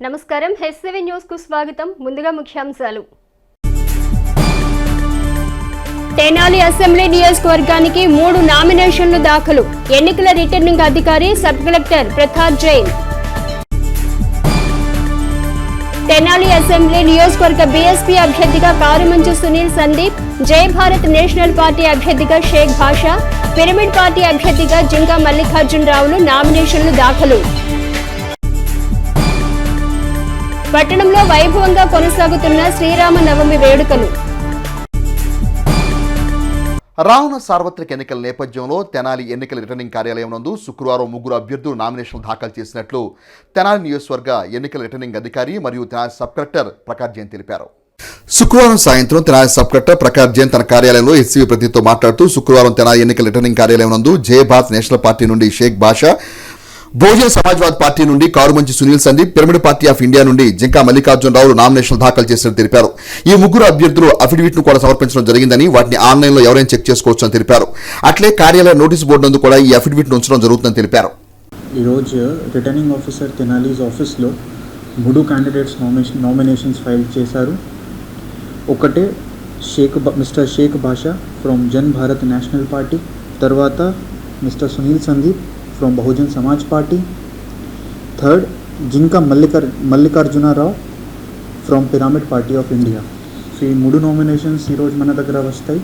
నమస్కారం హెచ్7 న్యూస్ కు స్వాగతం. ముందుగా ముఖ్యాంశాలు. తెనాలి అసెంబ్లీ నియోజకవర్గానికి 3 నామినేషన్లు దాఖలు. ఎన్నికల రిటర్నింగ్ అధికారి sub collector Pratap Jain. Tenali assembly నియోజకవర్గ బీఎస్పీ అభ్యర్థిగా కారుమంచు సునీల్ సందీప్, జై భారత్ నేషనల్ పార్టీ అభ్యర్థిగా షేక్ భాషా, పిరమిడ్ పార్టీ అభ్యర్థిగా జింకా మల్లికార్జునరావులు నామినేషన్లు దాఖలు. పట్టణంలో వైభవంగా కొనసాగుతున్న శ్రీరామ నవమి వేడుకలు. రానున్న సార్వత్రిక ఎన్నికల నేపథ్యంలో తెనాలి ఎన్నికల రిటర్నింగ్ కార్యాలయం నందు శుక్రవారం 3 అభ్యర్థులు నామినేషన్లు దాఖలు చేసినట్లు తెనాలి నియోజకవర్గ ఎన్నికల రిటర్నింగ్ అధికారి మరియు తెనాలి సబ్ కలెక్టర్ ప్రకాష్ జైన్ తెలిపారు. శుక్రవారం సాయంత్రం తెనాలి సబ్ కలెక్టర్ ప్రకాష్ జైన్ తన కార్యాలయంలో హెచ్సివి ప్రతినిధితో మాట్లాడుతూ శుక్రవారం తెనాలి ఎన్నికల రిటర్నింగ్ కార్యాలయం నందు జై భారత్ నేషనల్ పార్టీ నుండి షేక్ భాషా, బహుజన్ సమాజ్వాదీ పార్టీ నుండి Karumanchi Sunil Sandeep, pyramid party of India నుండి జింకా మల్లికార్జునరావు నామినేషన్లు దాఖలు చేసినట్టు తెలిపారు. ఈ 3 అభ్యర్థులు అఫిడవిట్ ను కూడా సమర్పించడం జరిగిందని, వాటిని ఆన్లైన్లో ఎవరైనా చెక్ చేసుకోవచ్చని తెలిపారు. అట్లే కార్యాలయ నోటీస్ బోర్డు నందు కూడా ఈ అఫిడవిట్ ను ఉంచడం జరుగుతుందని తెలిపారు. ఈరోజు రిటర్నింగ్ ఆఫీసర్ తెనాలీస్ ఆఫీస్లో 3 క్యాండిడేట్స్ నామినేషన్స్ ఫైల్ చేశారు. ఒకటే mister Shaik Basha from Jan Bharat National Party, తర్వాత mister Sunil Sandeep from Bahujan Samaj Party, third Jinka Mallikarjunarao from Pyramid Party of India. So ఈ 3 నామినేషన్స్ ఈరోజు మన దగ్గర వస్తాయి.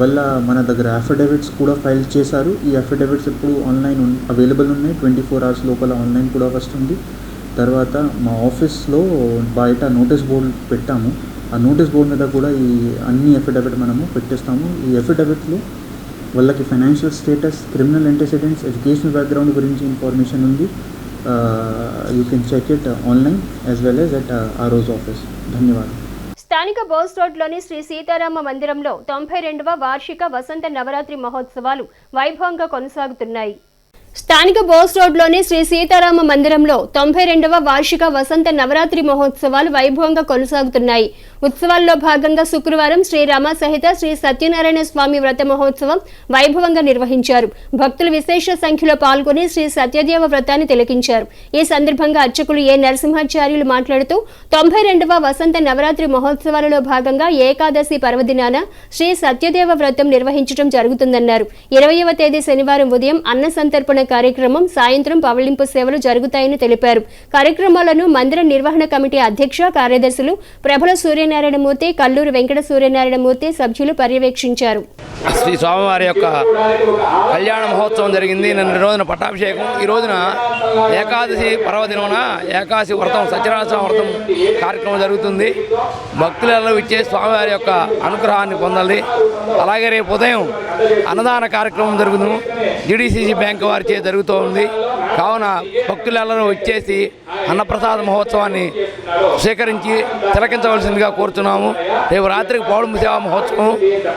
వల్ల మన దగ్గర అఫిడవిట్స్ కూడా ఫైల్ చేశారు. ఈ అఫిడవిట్స్ ఇప్పుడు ఆన్లైన్ అవైలబుల్ ఉన్నాయి. 24 hours లోపల ఆన్లైన్ కూడా వస్తుంది. తర్వాత మా ఆఫీస్లో బయట నోటీస్ బోర్డు పెట్టాము. ఆ నోటీస్ బోర్డు మీద కూడా ఈ అన్ని అఫిడవిట్ మనము పెట్టేస్తాము. ఈ అఫిడవిట్లో వాళ్ళకి financial status, criminal antecedents, educational background గురించి ఇన్ఫర్మేషన్ ఉంది. You can check it online as well as at ROs office. ధన్యవాదాలు. స్థానిక బోస్ రోడ్లోని శ్రీ సీతారామ మందిరంలో 92వ వార్షిక వసంత నవరాత్రి మహోత్సవాలు వైభవంగా కొనసాగుతున్నాయి. స్థానిక బోస్ రోడ్లోని శ్రీ సీతారామ మందిరంలో 92వ వార్షిక వసంత నవరాత్రి మహోత్సవాలు వైభవంగా కొనసాగుతున్నాయి. ఉత్సవాల్లో భాగంగా శుక్రవారం శ్రీరామ సహిత శ్రీ సత్యనారాయణ స్వామి వ్రత మహోత్సవం వైభవంగా నిర్వహించారు. భక్తులు విశేష సంఖ్యలో పాల్గొని శ్రీ సత్యదేవ వ్రతాన్ని తిలకించారు. ఈ సందర్భంగా అర్చకులు ఏ నరసింహాచార్యులు మాట్లాడుతూ 92వ వసంత నవరాత్రి మహోత్సవాలలో భాగంగా ఏకాదశి పర్వదినాన శ్రీ సత్యదేవ వ్రతం నిర్వహించడం జరుగుతుందన్నారు. 20వ తేదీ శనివారం ఉదయం అన్న సంతర్పణ కార్యక్రమం, సాయంత్రం పవళింపు సేవలు జరుగుతాయని తెలిపారు. కార్యక్రమాలను మందిర నిర్వహణ కమిటీ అధ్యక్ష కార్యదర్శులు ప్రభల సూర్యనారాయణమూర్తి, కల్లూరు వెంకట సూర్యనారాయణమూర్తి సభ్యులు పర్యవేక్షించారు. శ్రీ స్వామివారి యొక్క కళ్యాణ మహోత్సవం జరిగింది. నిన్న రోజున పట్టాభిషేకం, ఈ రోజున ఏకాదశి పర్వదినమున ఏకాదశి వ్రతం, సత్యనారాయణ వ్రతం కార్యక్రమం జరుగుతుంది. భక్తులలో ఇచ్చే స్వామివారి యొక్క అనుగ్రహాన్ని పొందాలి. అలాగే రేపు ఉదయం అన్నదాన కార్యక్రమం జరుగుతుంది. జీడీసీసీ బ్యాంక్ వారి చే జరుగుతూ ఉంది. కావున భక్తులలో వచ్చేసి అన్నప్రసాద మహోత్సవాన్ని స్వీకరించి తిలకించవలసిందిగా కోరుతున్నాము. రేపు రాత్రికి పౌర్ణమి సేవా మహోత్సవం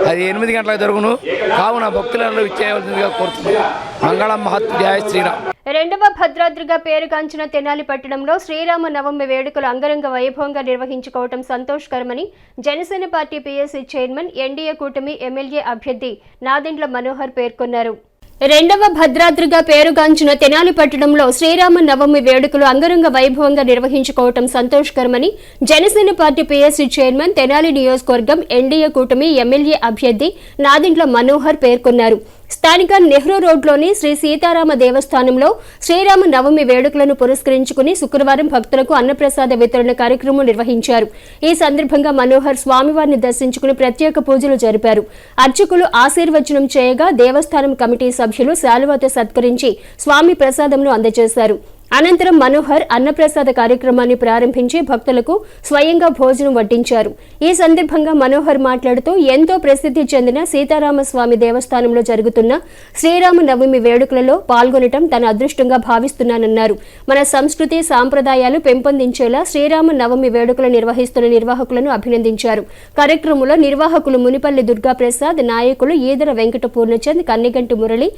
అది 8 గంటలకు జరుగును. కావున భక్తులలో ఇచ్చేయవలసిందిగా కోరుతున్నాము. మంగళం మహత్, జయ శ్రీరామ్. 2వ భద్రాద్రిగా పేరుగాంచిన తెనాలి పట్టణంలో శ్రీరామ నవమి వేడుకలు అంగరంగ వైభవంగా నిర్వహించుకోవడం సంతోషకరమని Janasena party PSC chairman, NDA కూటమి ఎమ్మెల్యే అభ్యర్థి నాదెండ్ల మనోహర్ పేర్కొన్నారు. 2వ భద్రాద్రిగా పేరుగాంచిన తెనాలి పట్టణంలో శ్రీరామ నవమి వేడుకలు అంగరంగ వైభవంగా నిర్వహించుకోవడం సంతోషకరమని Janasena party PSC chairman, Tenali నియోజకవర్గం ఎన్డీఏ కూటమి ఎమ్మెల్యే అభ్యర్థి నాదెండ్ల మనోహర్ పేర్కొన్నారు. స్థానిక నెహ్రూ రోడ్లోని శ్రీ సీతారామ దేవస్థానంలో శ్రీరామ నవమి వేడుకలను పురస్కరించుకుని శుక్రవారం భక్తులకు అన్నప్రసాద వితరణ కార్యక్రమం నిర్వహించారు. ఈ సందర్భంగా మనోహర్ స్వామివారిని దర్శించుకుని ప్రత్యేక పూజలు జరిపారు. అర్చకులు ఆశీర్వచనం చేయగా దేవస్థానం కమిటీ సభ్యులు శాలువాతో సత్కరించి స్వామి ప్రసాదంను అందజేశారు. అనంతరం మనోహర్ అన్నప్రసాద కార్యక్రమాన్ని ప్రారంభించి భక్తులకు స్వయంగా భోజనం వడ్డించారు. ఈ సందర్భంగా మనోహర్ మాట్లాడుతూ ఎంతో ప్రసిద్ధి చెందిన సీతారామస్వామి దేవస్థానంలో జరుగుతున్న శ్రీరామ నవమి వేడుకలలో పాల్గొనడం తన అదృష్టంగా భావిస్తున్నానన్నారు. మన సంస్కృతి సాంప్రదాయాలు పెంపొందించేలా శ్రీరామ నవమి వేడుకలు నిర్వహిస్తున్న నిర్వాహకులను అభినందించారు. కార్యక్రమంలో నిర్వాహకులు మునిపల్లి దుర్గాప్రసాద్, నాయకులు ఈదర వెంకట పూర్ణచంద్, కన్నిగంటి మురళి,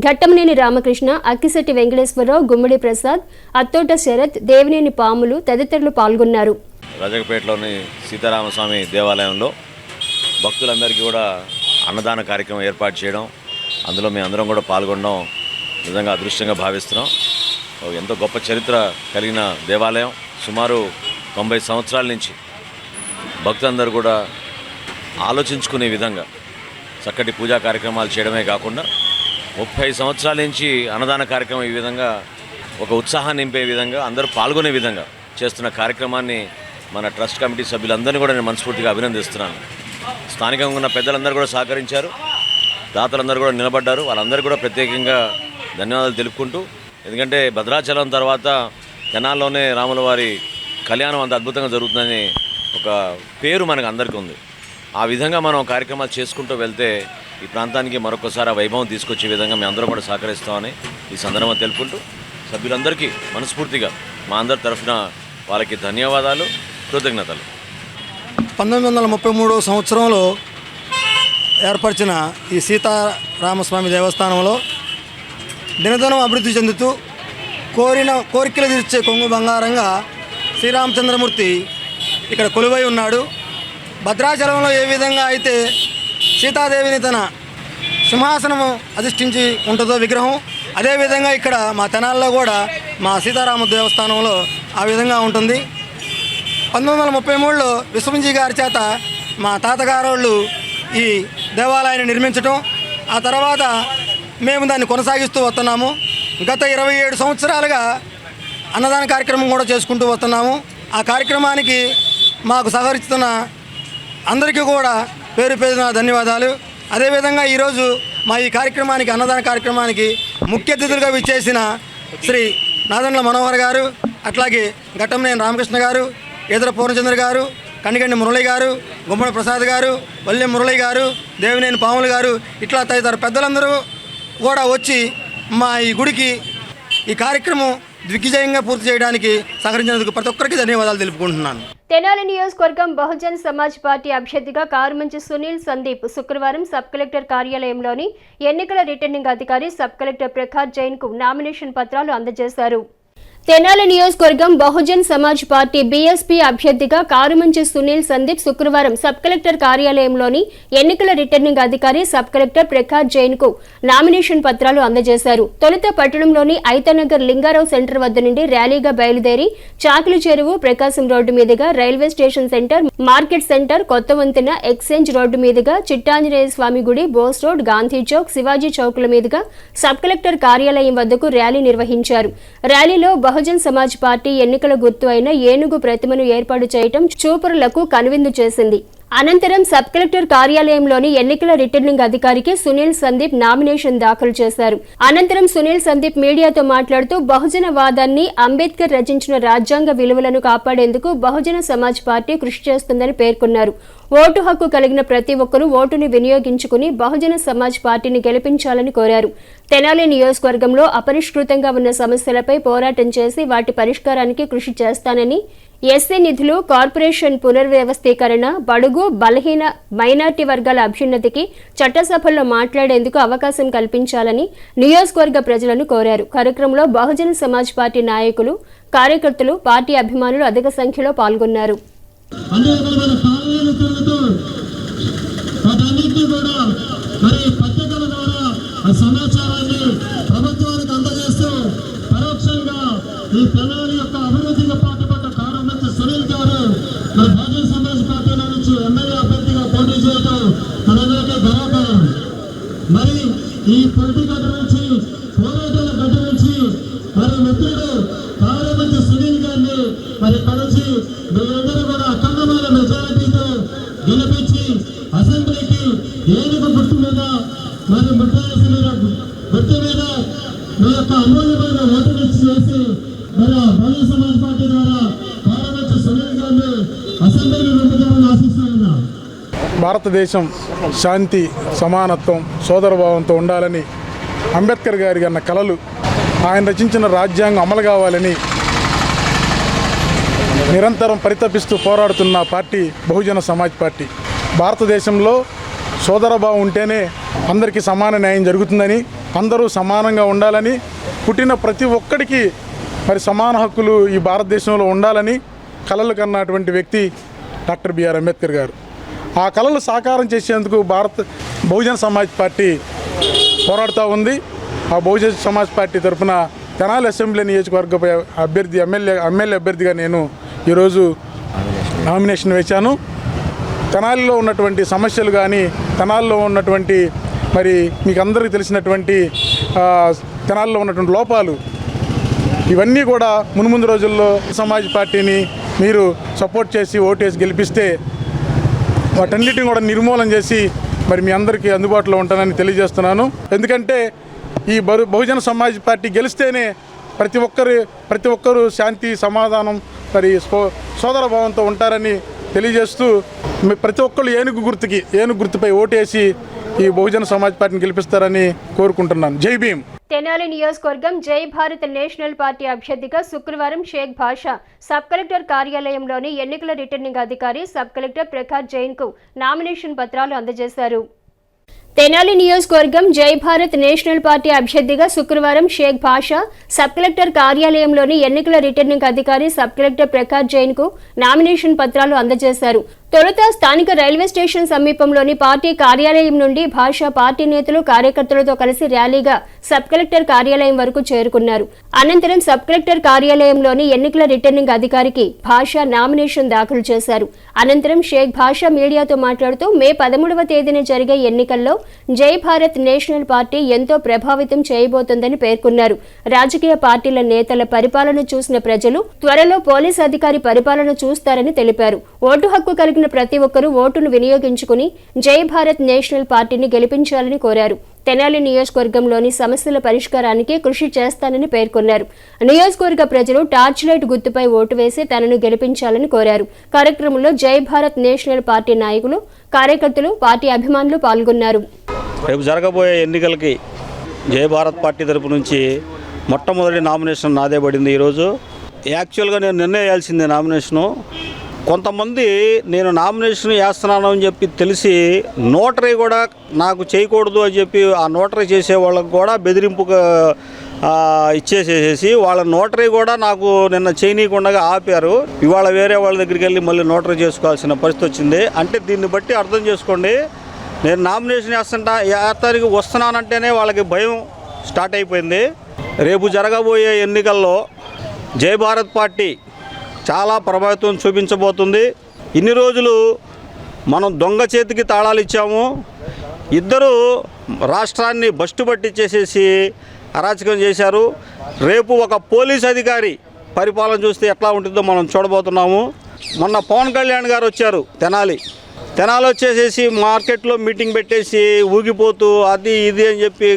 ఘట్టమనేని రామకృష్ణ, అక్కిశెట్టి వెంకటేశ్వరరావు, గుమ్మడి ప్రసాద్, అత్తోట శరత్, దేవినేని పాములు తదితరులు పాల్గొన్నారు. రాజకపేటలోని సీతారామస్వామి దేవాలయంలో భక్తులందరికీ కూడా అన్నదాన కార్యక్రమం ఏర్పాటు చేయడం, అందులో మేము అందరం కూడా పాల్గొనడం నిజంగా అదృష్టంగా భావిస్తున్నాం. ఎంతో గొప్ప చరిత్ర కలిగిన దేవాలయం. సుమారు 90 సంవత్సరాల నుంచి భక్తులందరూ కూడా ఆలోచించుకునే విధంగా చక్కటి పూజా కార్యక్రమాలు చేయడమే కాకుండా 30 సంవత్సరాల నుంచి అన్నదాన కార్యక్రమం ఈ విధంగా ఒక ఉత్సాహాన్ని నింపే విధంగా అందరూ పాల్గొనే విధంగా చేస్తున్న కార్యక్రమాన్ని మన ట్రస్ట్ కమిటీ సభ్యులందరినీ కూడా నేను మనస్ఫూర్తిగా అభినందిస్తున్నాను. స్థానికంగా ఉన్న పెద్దలందరూ కూడా సహకరించారు, దాతలందరూ కూడా నిలబడ్డారు. వాళ్ళందరూ కూడా ప్రత్యేకంగా ధన్యవాదాలు తెలుపుకుంటూ, ఎందుకంటే భద్రాచలం తర్వాత తెనాల్లోనే రాముల వారి కళ్యాణం అంత అద్భుతంగా జరుగుతుందని ఒక పేరు మనకు అందరికీ ఉంది. ఆ విధంగా మనం కార్యక్రమాలు చేసుకుంటూ వెళ్తే ఈ ప్రాంతానికి మరొకసారి ఆ వైభవం తీసుకొచ్చే విధంగా మేము అందరం కూడా సహకరిస్తామని ఈ సందర్భంగా తెలుపుకుంటూ, సభ్యులందరికీ మనస్ఫూర్తిగా మా అందరి తరఫున వాళ్ళకి ధన్యవాదాలు, కృతజ్ఞతలు. 1933 సంవత్సరంలో ఏర్పరిచిన ఈ సీతారామస్వామి దేవస్థానంలో దినదినం అభివృద్ధి చెందుతూ కోరికలు తీర్చే కొంగు బంగారంగా శ్రీరామచంద్రమూర్తి ఇక్కడ కొలువై ఉన్నాడు. భద్రాచలంలో ఏ విధంగా అయితే సీతాదేవిని తన సింహాసనము అధిష్ఠించి ఉంటుందో విగ్రహం, అదేవిధంగా ఇక్కడ మా తెనాల్లో కూడా మా సీతారామ దేవస్థానంలో ఆ విధంగా ఉంటుంది. 1933లో విశ్వంజీ గారి చేత మా తాతగారోళ్ళు ఈ దేవాలయాన్ని నిర్మించటం, ఆ తర్వాత మేము దాన్ని కొనసాగిస్తూ వస్తున్నాము. గత 27 సంవత్సరాలుగా అన్నదాన కార్యక్రమం కూడా చేసుకుంటూ వస్తున్నాము. ఆ కార్యక్రమానికి మాకు సహకరిస్తున్న అందరికీ కూడా పేరు పేరున ధన్యవాదాలు. అదేవిధంగా ఈరోజు మా ఈ కార్యక్రమానికి, అన్నదాన కార్యక్రమానికి ముఖ్య అతిథులుగా విచ్చేసిన శ్రీ నాదెండ్ల మనోహర్ గారు, అట్లాగే ఘట్టంనేని రామకృష్ణ గారు, ఈదర పూర్ణచంద్ర గారు, కనిగండి మురళి గారు, గుమ్మడి ప్రసాద్ గారు, వల్లె మురళి గారు, దేవినేని పాములు గారు, ఇట్లా తదితర పెద్దలందరూ కూడా వచ్చి మా ఈ గుడికి ఈ కార్యక్రమం దిగ్విజయంగా పూర్తి చేయడానికి సహకరించినందుకు ప్రతి ఒక్కరికి ధన్యవాదాలు తెలుపుకుంటున్నాను. తెనాలి నియోజకవర్గం బహుజన్ సమాజ్ పార్టీ అభ్యర్థిగా కారుమంచి సునీల్ సందీప్ శుక్రవారం సబ్ కలెక్టర్ కార్యాలయంలోని ఎన్నికల రిటర్నింగ్ అధికారి సబ్ కలెక్టర్ ప్రకాష్ జైన్కు నామినేషన్ పత్రాలు అందజేశారు. తెనాలి నియోజకవర్గం బహుజన్ సమాజ్ పార్టీ బీఎస్పీ అభ్యర్థిగా కారుమంచి సునీల్ సందీప్ శుక్రవారం సబ్ కలెక్టర్ కార్యాలయంలోని ఎన్నికల రిటర్నింగ్ అధికారి సబ్ కలెక్టర్ ప్రకాష్ జైన్ కు నామినేషన్ పత్రాలు అందజేశారు. తొలుత పట్టణంలోని ఐతనగర్ లింగారావు సెంటర్ వద్ద నుండి ర్యాలీగా బయలుదేరి చాకుల చెరువు, ప్రకాశం రోడ్డు మీదుగా railway station centre, market centre, కొత్త వంతెన, ఎక్స్చేంజ్ రోడ్డు మీదుగా చిట్టాంజనేయ స్వామి గుడి, బోస్ రోడ్, గాంధీ చౌక్, శివాజీ చౌక్ల మీదుగా సబ్ కలెక్టర్ కార్యాలయం వద్దకు ర్యాలీ నిర్వహించారు. ర్యాలీలో బహుజన్ సమాజ్ పార్టీ ఎన్నికల గుర్తు అయిన ఏనుగు ప్రతిమను ఏర్పాటు చేయడం చూపరులకు కనువిందు చేసింది. అనంతరం సబ్ కలెక్టర్ కార్యాలయంలోని ఎన్నికల రిటర్నింగ్ అధికారికి సునీల్ సందీప్ నామినేషన్ దాఖలు చేశారు. అనంతరం సునీల్ సందీప్ మీడియాతో మాట్లాడుతూ బహుజన వాదాన్ని, అంబేద్కర్ రచించిన రాజ్యాంగ విలువలను కాపాడేందుకు బహుజన సమాజ్ పార్టీ కృషి చేస్తుందని పేర్కొన్నారు. ఓటు హక్కు కలిగిన ప్రతి ఒక్కరూ ఓటుని వినియోగించుకుని బహుజన సమాజ్ పార్టీని గెలిపించాలని కోరారు. తెనాలి నియోజకవర్గంలో అపరిష్కృతంగా ఉన్న సమస్యలపై పోరాటం చేసి వాటి పరిష్కారానికి కృషి చేస్తానని, ఎస్సీ నిధులు, కార్పొరేషన్ పునర్వ్యవస్థీకరణ, బడుగు, బలహీన, మైనార్టీ వర్గాల అభ్యున్నతికి చట్టసభల్లో మాట్లాడేందుకు అవకాశం కల్పించాలని నియోజకవర్గ ప్రజలను కోరారు. కార్యక్రమంలో బహుజన సమాజ్ పార్టీ నాయకులు, కార్యకర్తలు, పార్టీ అభిమానులు అధిక సంఖ్యలో పాల్గొన్నారు. ఈ తెనాలి యొక్క అభివృద్ధికి పాటుపడ్డ కారుమంచి సునీల్ గారు మన బహుజన సమాజ్ పార్టీలో నుంచి ఎమ్మెల్యే అభ్యర్థిగా పోటీ చేయడం మనందరికీ గర్వకారణం. మరి ఈ పోటీ గడ్డ నుంచి, పోరాటాల గడ్డ నుంచి మరి మిత్రుడు కారుమంచి సునీల్ గారిని మరి ఇక్కడ నుంచి మీరందరూ కూడా అఖండమైన మెజారిటీతో గెలిపించి అసెంబ్లీకి ఏనుగు గుర్తు మీద మరి ముట్టాల్సి మీద గుర్తు మీద మీ యొక్క అమూల్యమైన ఓటు చేసి మరి బహుజన సమాజ్ పార్టీ ద్వారా కారుమంచి సునీల్ గారిని అసెంబ్లీకి పంపుతామని ఆశిస్తున్నా. భారతదేశం శాంతి, సమానత్వం, సోదరభావంతో ఉండాలని అంబేద్కర్ గారి అన్న కలలు, ఆయన రచించిన రాజ్యాంగం అమలు కావాలని నిరంతరం పరితపిస్తూ పోరాడుతున్న పార్టీ బహుజన సమాజ్ పార్టీ. భారతదేశంలో సోదరభావం ఉంటేనే అందరికీ సమాన న్యాయం జరుగుతుందని, అందరూ సమానంగా ఉండాలని, పుట్టిన ప్రతి ఒక్కడికి మరి సమాన హక్కులు ఈ భారతదేశంలో ఉండాలని కలలు కన్నటువంటి వ్యక్తి డాక్టర్ బిఆర్ అంబేద్కర్ గారు. ఆ కలలు సాకారం చేసేందుకు బహుజన సమాజ్ పార్టీ పోరాడుతూ ఉంది. ఆ బహుజన సమాజ్ పార్టీ తరఫున తెనాలి అసెంబ్లీ నియోజకవర్గ అభ్యర్థి ఎమ్మెల్యే అభ్యర్థిగా నేను ఈరోజు నామినేషన్ వేశాను. తెనాలిలో ఉన్నటువంటి సమస్యలు కానీ, తెనాలిలో ఉన్నటువంటి మరి మీకు అందరికీ తెలిసినటువంటి తెనాలిలో ఉన్నటువంటి లోపాలు ఇవన్నీ కూడా మున్ముందు రోజుల్లో సమాజ్ పార్టీని మీరు సపోర్ట్ చేసి ఓటేసి గెలిపిస్తే వాటన్నిటిని కూడా నిర్మూలన చేసి మరి మీ అందరికీ అందుబాటులో ఉంటానని తెలియజేస్తున్నాను. ఎందుకంటే ఈ బహుజన సమాజ్ పార్టీ గెలిస్తేనే ప్రతి ఒక్కరు శాంతి సమాధానం మరి సోదరభావంతో ఉంటారని తెలియజేస్తూ ప్రతి ఒక్కళ్ళు ఏనుగు గుర్తుపై ఓటేసి ఈ బహుజన సమాజ్ పార్టీని గెలిపిస్తారని కోరుకుంటున్నాను. జై భీమ్. తెనాలి నియోజకవర్గం జై భారత్ నేషనల్ పార్టీ అభ్యర్థిగా శుక్రవారం షేక్ భాషా సబ్ కలెక్టర్ కార్యాలయంలోని ఎన్నికల రిటర్నింగ్ అధికారి సబ్ కలెక్టర్ ప్రకాష్ జైన్కు నామినేషన్ పత్రాలు అందజేశారు. తెనాలి నియోజకవర్గం జై భారత్ నేషనల్ పార్టీ అభ్యర్థిగా శుక్రవారం షేక్ భాషా సబ్ కలెక్టర్ కార్యాలయంలోని ఎన్నికల రిటర్నింగ్ అధికారి సబ్ కలెక్టర్ ప్రకాష్ జైన్కు నామినేషన్ పత్రాలు అందజేశారు. తొలుత స్థానిక రైల్వే స్టేషన్ సమీపంలోని పార్టీ కార్యాలయం నుండి భాషా పార్టీ నేతలు కార్యకర్తలతో కలిసి ర్యాలీగా సబ్ కలెక్టర్ కార్యాలయం వరకు చేరుకున్నారు. అనంతరం సబ్ కలెక్టర్ కార్యాలయంలోని ఎన్నికల రిటర్నింగ్ అధికారికి భాషా నామినేషన్ దాఖలు చేశారు. అనంతరం షేక్ భాషా మీడియాతో మాట్లాడుతూ మే 13వ తేదీన జరిగే ఎన్నికల్లో జై భారత్ నేషనల్ పార్టీ ఎంతో ప్రభావితం చేయబోతోందని పేర్కొన్నారు. రాజకీయ పార్టీల నేతల పరిపాలన చూసిన ప్రజలు త్వరలో పోలీస్ అధికారి పరిపాలన చూస్తారని తెలిపారు. ఓటు హక్కు కలిగిన ప్రతి ఒక్కరూ ఓటును వినియోగించుకుని జై భారత్ నేషనల్ పార్టీని గెలిపించాలని కోరారు. తెనాలి నియోజకవర్గంలోని సమస్యల పరిష్కారానికి కృషి చేస్తానని పేర్కొన్నారు. నియోజకవర్గ ప్రజలు టార్చ్ లైట్ గుర్తుపై ఓటు వేసి తనను గెలిపించాలని కోరారు. కార్యక్రమంలో జై భారత్ నేషనల్ పార్టీ నాయకులు, కార్యకర్తలు, పార్టీ అభిమానులు పాల్గొన్నారు. రేపు జరగబోయే ఎన్నికలకి జై భారత్ పార్టీ తరపు నుంచి మొట్టమొదటి నామినేషన్ నాదే పడింది. ఈరోజు యాక్చువల్గా నేను నిర్ణయించాల్సిందే నామినేషను. కొంతమంది నేను నామినేషన్ వేస్తున్నాను అని చెప్పి తెలిసి నోటరీ కూడా నాకు చేయకూడదు అని చెప్పి ఆ నోటరీ చేసే వాళ్ళకు కూడా బెదిరింపుగా ఇచ్చేసేసి వాళ్ళ నోటరీ కూడా నాకు నిన్న చేయనీయకుండా ఆపారు. ఇవాళ వేరే వాళ్ళ దగ్గరికి వెళ్ళి మళ్ళీ నోటరీ చేసుకోవాల్సిన పరిస్థితి వచ్చింది. అంటే దీన్ని బట్టి అర్థం చేసుకోండి, నేను నామినేషన్ వేస్తానికి వస్తున్నానంటేనే వాళ్ళకి భయం స్టార్ట్ అయిపోయింది. రేపు జరగబోయే ఎన్నికల్లో జై భారత్ పార్టీ చాలా ప్రభావితం చూపించబోతుంది. ఇన్ని రోజులు మనం దొంగ చేతికి తాళాలు ఇచ్చాము. ఇద్దరు రాష్ట్రాన్ని బస్టు పట్టించేసేసి అరాచకం చేశారు. రేపు ఒక పోలీస్ అధికారి పరిపాలన చూస్తే ఎట్లా ఉంటుందో మనం చూడబోతున్నాము. మొన్న పవన్ కళ్యాణ్ గారు వచ్చారు తెనాలి వచ్చేసేసి మార్కెట్లో మీటింగ్ పెట్టేసి ఊగిపోతూ అది ఇది అని చెప్పి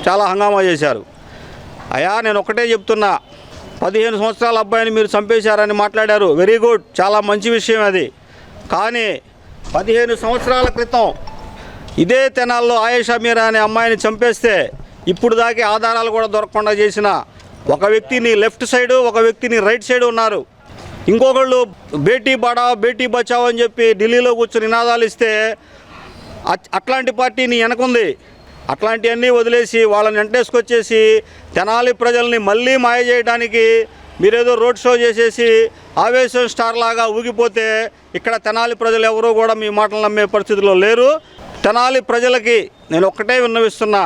చాలా హంగామా చేశారు. అయ్యా నేను ఒకటే చెప్తున్నా, 15 సంవత్సరాల అబ్బాయిని మీరు చంపేశారని మాట్లాడారు. వెరీ గుడ్, చాలా మంచి విషయం అది. కానీ 15 సంవత్సరాల క్రితం ఇదే తెనాల్లో ఆయేషా మీరా అనే అమ్మాయిని చంపేస్తే ఇప్పుడు దాకా ఆధారాలు కూడా దొరకకుండా చేసిన ఒక వ్యక్తిని లెఫ్ట్ సైడు, ఒక వ్యక్తిని రైట్ సైడ్ ఉన్నారు. ఇంకొకళ్ళు బేటీ పడావ్ బేటీ బచావ్ అని చెప్పి ఢిల్లీలో కూర్చొని నినాదాలు ఇస్తే అట్లాంటి పార్టీని వెనకుంది. అట్లాంటివన్నీ వదిలేసి వాళ్ళని వెంటేసుకొచ్చేసి తెనాలి ప్రజల్ని మళ్ళీ మాయ చేయడానికి మీరేదో రోడ్ షో చేసేసి ఆవేశం స్టార్ లాగా ఊగిపోతే ఇక్కడ తెనాలి ప్రజలు ఎవరూ కూడా మీ మాటలు నమ్మే పరిస్థితిలో లేరు. తెనాలి ప్రజలకి నేను ఒక్కటే విన్నవిస్తున్నా,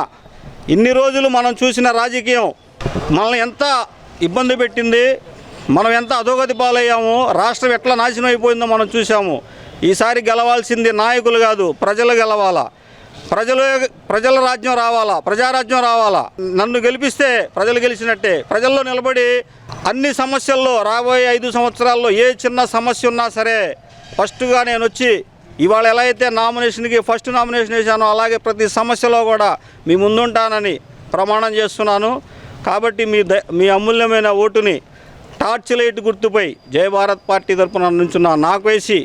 ఇన్ని రోజులు మనం చూసిన రాజకీయం మనల్ని ఎంత ఇబ్బంది పెట్టింది, మనం ఎంత అధోగతి పాలయ్యామో, రాష్ట్రం ఎట్లా నాశనం అయిపోయిందో మనం చూసాము. ఈసారి గెలవాల్సింది నాయకులు కాదు, ప్రజలు గెలవాలా. ప్రజల రాజ్యం రావాలా, ప్రజారాజ్యం రావాలా. నన్ను గెలిపిస్తే ప్రజలు గెలిచినట్టే. ప్రజల్లో నిలబడి అన్ని సమస్యల్లో రాబోయే 5 సంవత్సరాల్లో ఏ చిన్న సమస్య ఉన్నా సరే ఫస్ట్గా నేను వచ్చి ఇవాళ ఎలా అయితే నామినేషన్కి ఫస్ట్ నామినేషన్ వేశానో అలాగే ప్రతి సమస్యలో కూడా మీ ముందుంటానని ప్రమాణం చేస్తున్నాను. కాబట్టి మీ అమూల్యమైన ఓటుని టార్చ్ లైట్ గుర్తుపై జై భారత్ పార్టీ తరపున నుంచున్న నాకు వేసి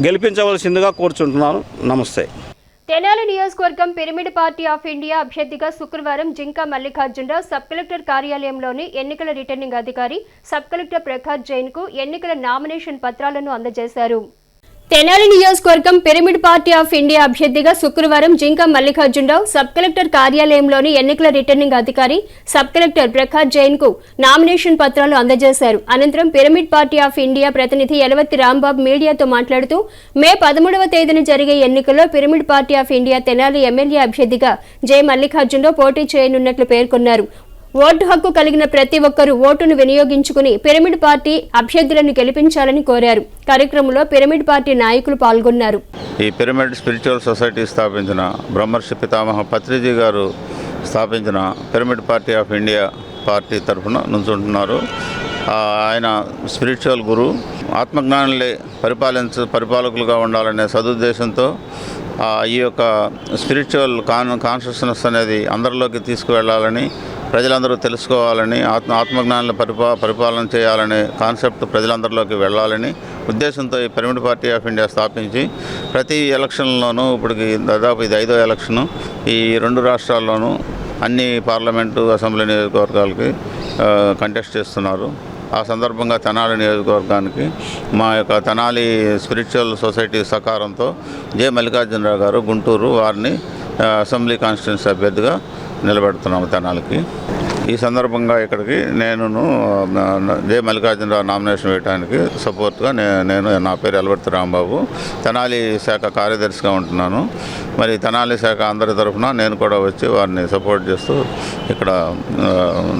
గెలిపించవలసిందిగా కోరుచుంటున్నాను. నమస్తే. తెనాలి నియోజకవర్గం పిరమిడ్ పార్టీ ఆఫ్ ఇండియా అభ్యర్థిగా శుక్రవారం జింకా మల్లికార్జునరావు సబ్ కలెక్టర్ కార్యాలయంలోని ఎన్నికల రిటర్నింగ్ అధికారి సబ్ కలెక్టర్ ప్రకాష్ జైన్కు ఎన్నికల నామినేషన్ పత్రాలను అందజేశారు. తెనాలి నియోజకవర్గం పిరమిడ్ పార్టీ ఆఫ్ ఇండియా అభ్యర్థిగా శుక్రవారం జింకా మల్లికార్జునరావు సబ్ కలెక్టర్ కార్యాలయంలోని ఎన్నికల రిటర్నింగ్ అధికారి సబ్ కలెక్టర్ ప్రకాష్ జైన్కు నామినేషన్ పత్రాలు అందజేశారు. అనంతరం పిరమిడ్ పార్టీ ఆఫ్ ఇండియా ప్రతినిధి యలవత్తి రాంబాబు మీడియాతో మాట్లాడుతూ మే 13వ తేదీన జరిగే ఎన్నికల్లో pyramid party of India Tenali MLA అభ్యర్థిగా జై మల్లికార్జునరావు పోటీ చేయనున్నట్లు పేర్కొన్నారు. ఓటు హక్కు కలిగిన ప్రతి ఒక్కరూ ఓటును వినియోగించుకుని పిరమిడ్ పార్టీ అభ్యర్థులను గెలిపించాలని కోరారు. కార్యక్రమంలో పిరమిడ్ పార్టీ నాయకులు పాల్గొన్నారు. ఈ పిరమిడ్ స్పిరిచువల్ సొసైటీ స్థాపించిన బ్రహ్మర్షి పితామహ పత్రిజీ గారు స్థాపించిన pyramid party of India party తరఫున నుంచుంటున్నారు. ఆయన స్పిరిచువల్ గురు, ఆత్మజ్ఞానులే పరిపాలకులుగా ఉండాలనే సదుద్దేశంతో ఈ యొక్క స్పిరిచువల్ కాన్షియస్నెస్ అనేది అందరిలోకి తీసుకువెళ్ళాలని, ప్రజలందరూ తెలుసుకోవాలని, ఆత్మజ్ఞానుల పరిపాలన చేయాలనే కాన్సెప్ట్ ప్రజలందరిలోకి వెళ్ళాలని ఉద్దేశంతో ఈ పిరమిడ్ పార్టీ ఆఫ్ ఇండియా స్థాపించి ప్రతి ఎలక్షన్లోనూ ఇప్పటికి దాదాపు ఇది 5వ ఎలక్షను ఈ 2 రాష్ట్రాల్లోనూ అన్ని పార్లమెంటు అసెంబ్లీ నియోజకవర్గాలకి కంటెస్ట్ చేస్తున్నారు. ఆ సందర్భంగా తెనాలి నియోజకవర్గానికి మా యొక్క తెనాలి స్పిరిచువల్ సొసైటీ సహకారంతో జె మల్లికార్జునరావు గారు గుంటూరు వారిని అసెంబ్లీ కాన్స్టిట్యున్సీ అభ్యర్థిగా నిలబెడుతున్నాము తెనాలికి. ఈ సందర్భంగా ఇక్కడికి నేను జె మల్లికార్జునరావు నామినేషన్ వేయడానికి సపోర్ట్గా నా పేరు ఎలవర్తి రాంబాబు, తెనాలి శాఖ కార్యదర్శిగా ఉంటున్నాను. మరి తెనాలి శాఖ అందరి తరఫున నేను కూడా వచ్చి వారిని సపోర్ట్ చేస్తూ ఇక్కడ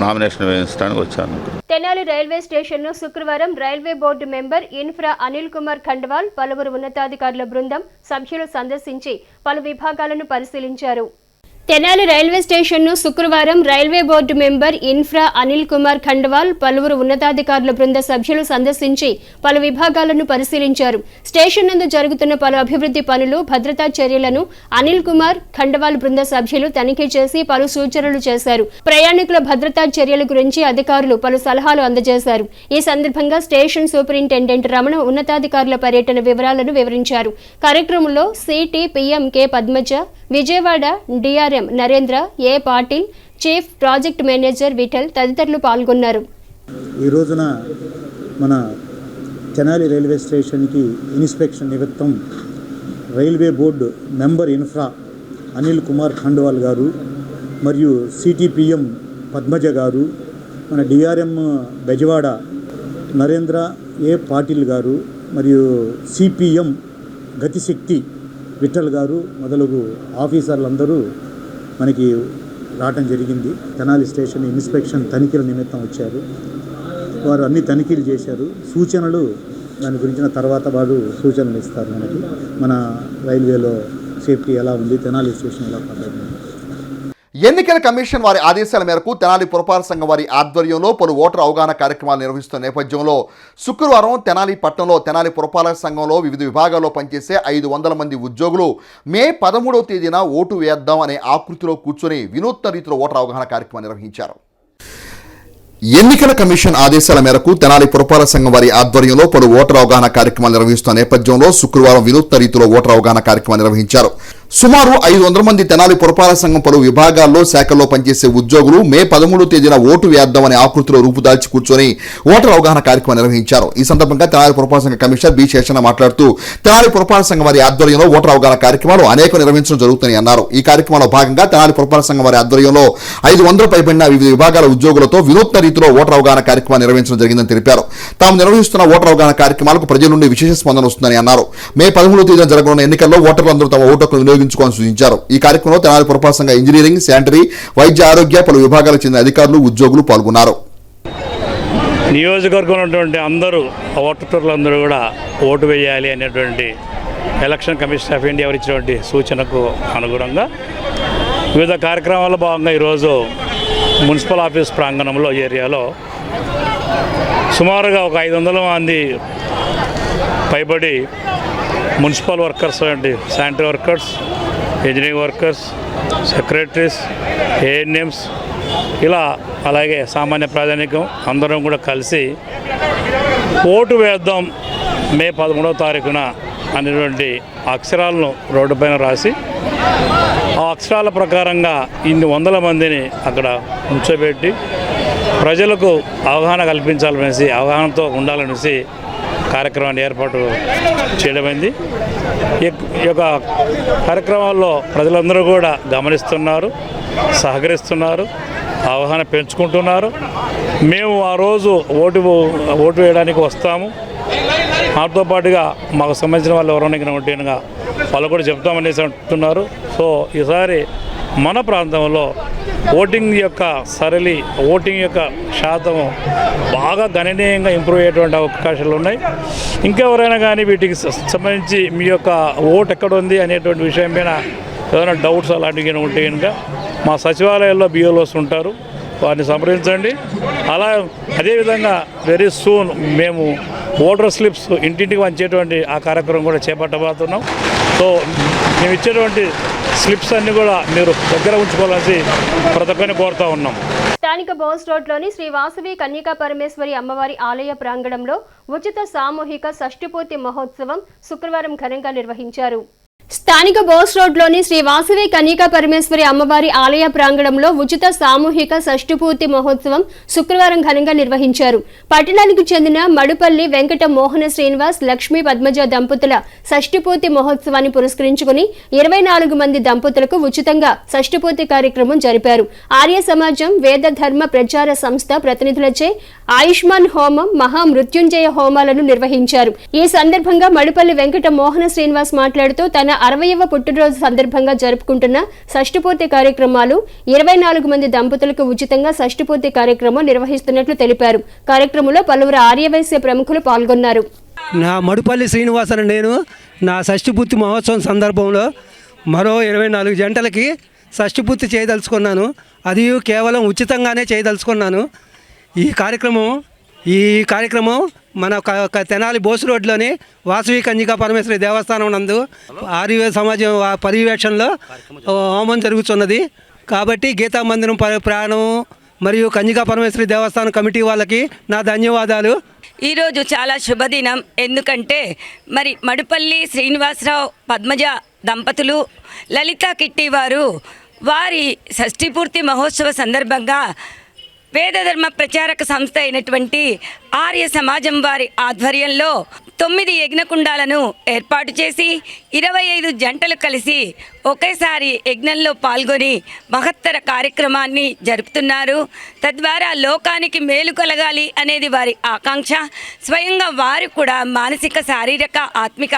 నామినేషన్ వేయించడానికి వచ్చాను. తెనాలి రైల్వే స్టేషన్ను శుక్రవారం railway board member infra Anil Kumar Khandelwal పలువురు ఉన్నతాధికారుల బృందం సభ్యులు సందర్శించి పలు విభాగాలను పరిశీలించారు. తెనాలి రైల్వే స్టేషన్ను శుక్రవారం railway board member infra Anil Kumar Khandelwal పలువురు ఉన్నతాధికారుల బృంద సభ్యులు సందర్శించి పలు విభాగాలను పరిశీలించారు. స్టేషన్ నందు జరుగుతున్న పలు అభివృద్ధి పనులు, భద్రతా చర్యలను అనిల్ కుమార్ ఖండవాల్ బృంద సభ్యులు తనిఖీ చేసి పలు సూచనలు చేశారు. ప్రయాణికుల భద్రతా చర్యల గురించి అధికారులు పలు సలహాలు అందజేశారు. ఈ సందర్భంగా స్టేషన్ సూపరింటెండెంట్ రమణ ఉన్నతాధికారుల పర్యటన వివరాలను వివరించారు. కార్యక్రమంలో CT PM K Padmaja, Vijayawada DRM Narendra, A Patil, chief project manager Vithal తదితరులు పాల్గొన్నారు. ఈ రోజున మన తెనాలి రైల్వే స్టేషన్కి ఇన్స్పెక్షన్ నిమిత్తం railway board member infra Anil Kumar Khandelwal గారు మరియు సిటీపీఎం పద్మజ గారు, మన డిఆర్ఎం బెజవాడ నరేంద్ర, ఏ పాటిల్ గారు మరియు సిపిఎం గతిశక్తి విఠల్ గారు మొదలగు ఆఫీసర్లందరూ మనకి రావటం జరిగింది. తెనాలి స్టేషన్ ఇన్స్పెక్షన్ తనిఖీల నిమిత్తం వచ్చారు. వారు అన్ని తనిఖీలు చేశారు. సూచనలు దాని గురించిన తర్వాత వారు సూచనలు ఇస్తారు. మనకి మన రైల్వేలో సేఫ్టీ ఎలా ఉంది, తెనాలి స్టేషన్ ఎలా పడుతుంది. ఎన్నికల కమిషన్ వారి ఆదేశాల మేరకు తెనాలి పురపాలక సంఘం వారి ఆధ్వర్యంలో పలు ఓటర్ అవగాహన కార్యక్రమాలు నిర్వహిస్తున్న నేపథ్యంలో శుక్రవారం తెనాలి పట్టణంలో తెనాలి పురపాలక సంఘంలో వివిధ విభాగాల్లో పనిచేసే 500 మంది ఉద్యోగులు మే 13వ తేదీన ఓటు వేద్దాం అనే ఆకృతిలో కూర్చొని వినూత్న రీతిలో ఓటర్ అవగాహన కార్యక్రమం నిర్వహించారు. ఎన్నికల కమిషన్ ఆదేశాల మేరకు తెనాలి పురపాలక సంఘం వారి ఆధ్వర్యంలో పలు ఓటర్ అవగాహన కార్యక్రమాలు నిర్వహిస్తున్న నేపథ్యంలో శుక్రవారం వినూత్న రీతిలో ఓటర్ అవగాహన కార్యక్రమం నిర్వహించారు. సుమారు 500 మంది తెనాలి పురపాలక సంఘం పలు విభాగాల్లో శాఖల్లో పనిచేసే ఉద్యోగులు మే 13వ తేదీన ఓటు వేద్దామనే ఆకృతిలో రూపుదాల్చి కూర్చొని ఓటర్ అవగాహన కార్యక్రమం నిర్వహించారు. ఈ సందర్భంగా తెనాలి పురపాలక సంఘ కమిషనర్ బి శేషన్న మాట్లాడుతూ తెనాలి పురపాలక సంఘం వారి ఆధ్వర్యంలో ఓటర్ అవగాహన కార్యక్రమాలు అనేక నిర్వహించడం జరుగుతుందని అన్నారు. ఈ కార్యక్రమంలో భాగంగా తెనాలి పురపాలక సంఘం వారి ఆధ్వర్యంలో 500 పైబడిన వివిధ విభాగాల ఉద్యోగులతో వినూత్న రీతిలో ఓటర్ అవగాహన కార్యక్రమాన్ని నిర్వహించడం జరిగిందని తెలిపారు. తాము నిర్వహిస్తున్న ఓటర్ అవగాహన కార్యక్రమాలకు ప్రజల నుండి విశేష స్పందన వస్తుందని అన్నారు. మే 13వ తేదీన జరగనున్న ఎన్నికల్లో ఓటర్లందరూ తమ ఓటు హక్కును వినియోగించుకోవాలని సూచించారు. ఈ కార్యక్రమంలో తెనాలి పురపాలక సంఘ ఇంజనీరింగ్, శానిటరీ, వైద్య ఆరోగ్య పలు విభాగాలకు చెందిన అధికారులు, ఉద్యోగులు పాల్గొన్నారు. నియోజకవర్గంలో ఉన్నటువంటి అందరూ ఓటర్లందరూ కూడా ఓటు వేయాలి అనేటువంటి ఎలక్షన్ కమిషన్ ఆఫ్ ఇండియా ఇచ్చినటువంటి సూచనకు అనుగుణంగా వివిధ కార్యక్రమాల్లో భాగంగా ఈరోజు మున్సిపల్ ఆఫీస్ ప్రాంగణంలో ఏరియాలో సుమారుగా ఒక 500 మంది పైబడి మున్సిపల్ వర్కర్స్ అండి, sanitary workers, engineering workers, secretaries, ANMs ఇలా అలాగే సామాన్య ప్రాధాన్యకం అందరం కూడా కలిసి ఓటు వేద్దాం మే 13వ తారీఖున అనేటువంటి అక్షరాలను రోడ్డుపైన రాసి ఆ అక్షరాల ప్రకారంగా ఇన్ని 100 మందిని అక్కడ ఉంచోబెట్టి ప్రజలకు అవగాహన కల్పించాలనేసి, అవగాహనతో ఉండాలనేసి కార్యక్రమాన్ని ఏర్పాటు చేయడమైంది. ఈ యొక్క కార్యక్రమాల్లో ప్రజలందరూ కూడా గమనిస్తున్నారు, సహకరిస్తున్నారు, అవగాహన పెంచుకుంటున్నారు. మేము ఆ రోజు ఓటు వేయడానికి వస్తాము, మాతో పాటుగా మాకు సంబంధించిన వాళ్ళు ఎవరైనా ఉంటేనుగా వాళ్ళు కూడా చెప్తామనేసి అంటున్నారు. సో ఈసారి మన ప్రాంతంలో ఓటింగ్ యొక్క ఓటింగ్ యొక్క శాతం బాగా గణనీయంగా ఇంప్రూవ్ అయ్యేటువంటి అవకాశాలు ఉన్నాయి. ఇంకెవరైనా కానీ వీటికి సంబంధించి మీ యొక్క ఓటు ఎక్కడ ఉంది అనేటువంటి విషయం మీద ఏదైనా డౌట్స్ అలాంటివి ఉంటే కనుక మా సచివాలయాల్లో బిఎల్ఓస్ ఉంటారు, వారిని సంప్రదించండి. అదేవిధంగా వెరీ సూన్ మేము ఓటర్ స్లిప్స్ ఇంటింటికి పంచేటువంటి ఆ కార్యక్రమం కూడా చేపట్టబోతున్నాం. సో మేము ఇచ్చేటువంటి స్లిప్స్ అన్నీ కూడా మీరు దగ్గర ఉంచుకోవాలని ప్రతి ఒక్కరిని కోరుతూ ఉన్నాం. స్థానిక బోస్ రోడ్లోని శ్రీ వాసవి కన్యకా పరమేశ్వరి అమ్మవారి ఆలయ ప్రాంగణంలో ఉచిత సామూహిక షష్ఠిపూర్తి మహోత్సవం శుక్రవారం ఘనంగా నిర్వహించారు. స్థానిక బోస్ రోడ్లోని శ్రీ వాసవి కన్యకా పరమేశ్వరి అమ్మవారి ఆలయ ప్రాంగణంలో ఉచిత సామూహిక షష్ఠిపూర్తి మహోత్సవం శుక్రవారం ఘనంగా నిర్వహించారు. పట్టణానికి చెందిన మడుపల్లి వెంకట మోహన శ్రీనివాస్, లక్ష్మీ పద్మజ దంపతుల షష్ఠిపూర్తి మహోత్సవాన్ని పురస్కరించుకుని 24 మంది దంపతులకు ఉచితంగా షష్ఠిపూర్తి కార్యక్రమం జరిపారు. ఆర్య సమాజం వేద ధర్మ ప్రచార సంస్థ ప్రతినిధులచే ఆయుష్మాన్ హోమం, మహామృత్యుంజయ హోమాలను నిర్వహించారు. ఈ సందర్భంగా మడుపల్లి వెంకట మోహన శ్రీనివాస్ మాట్లాడుతూ తన 60వ పుట్టినరోజు సందర్భంగా జరుపుకుంటున్న షష్ఠిపూర్తి కార్యక్రమాలు 24 మంది దంపతులకు ఉచితంగా షష్ఠిపూర్తి కార్యక్రమం నిర్వహిస్తున్నట్లు తెలిపారు. కార్యక్రమంలో పలువురు ఆర్యవైశ్య ప్రముఖులు పాల్గొన్నారు. నా మడుపల్లి శ్రీనివాస్ అని నేను నా షష్ఠిపూర్తి మహోత్సవం సందర్భంలో మరో 24 జంటలకి షష్ఠిపూర్తి చేయదలుచుకున్నాను. అది కేవలం ఉచితంగానే చేయదలుచుకున్నాను. ఈ కార్యక్రమం మన తెనాలి బోసు రోడ్లోని వాసవి కన్యకా పరమేశ్వరి దేవస్థానం నందు ఆర్య సమాజం పర్యవేక్షణలో హోమం జరుగుతున్నది. కాబట్టి గీతా మందిరం ప్రాణం మరియు కన్యకా పరమేశ్వరి దేవస్థానం కమిటీ వాళ్ళకి నా ధన్యవాదాలు. ఈరోజు చాలా శుభదినం. ఎందుకంటే మరి మడుపల్లి శ్రీనివాసరావు పద్మజ దంపతులు, లలిత కిట్టి వారి షష్ఠిపూర్తి మహోత్సవ సందర్భంగా వేదధర్మ ప్రచారక సంస్థ అయినటువంటి ఆర్య సమాజం వారి ఆధ్వర్యంలో 9 యజ్ఞకుండాలను ఏర్పాటు చేసి 25 జంటలు కలిసి ఒకేసారి యజ్ఞంలో పాల్గొని మహత్తర కార్యక్రమాన్ని జరుపుతున్నారు. తద్వారా లోకానికి మేలు కలగాలి అనేది వారి ఆకాంక్ష. స్వయంగా వారు కూడా మానసిక, శారీరక, ఆత్మిక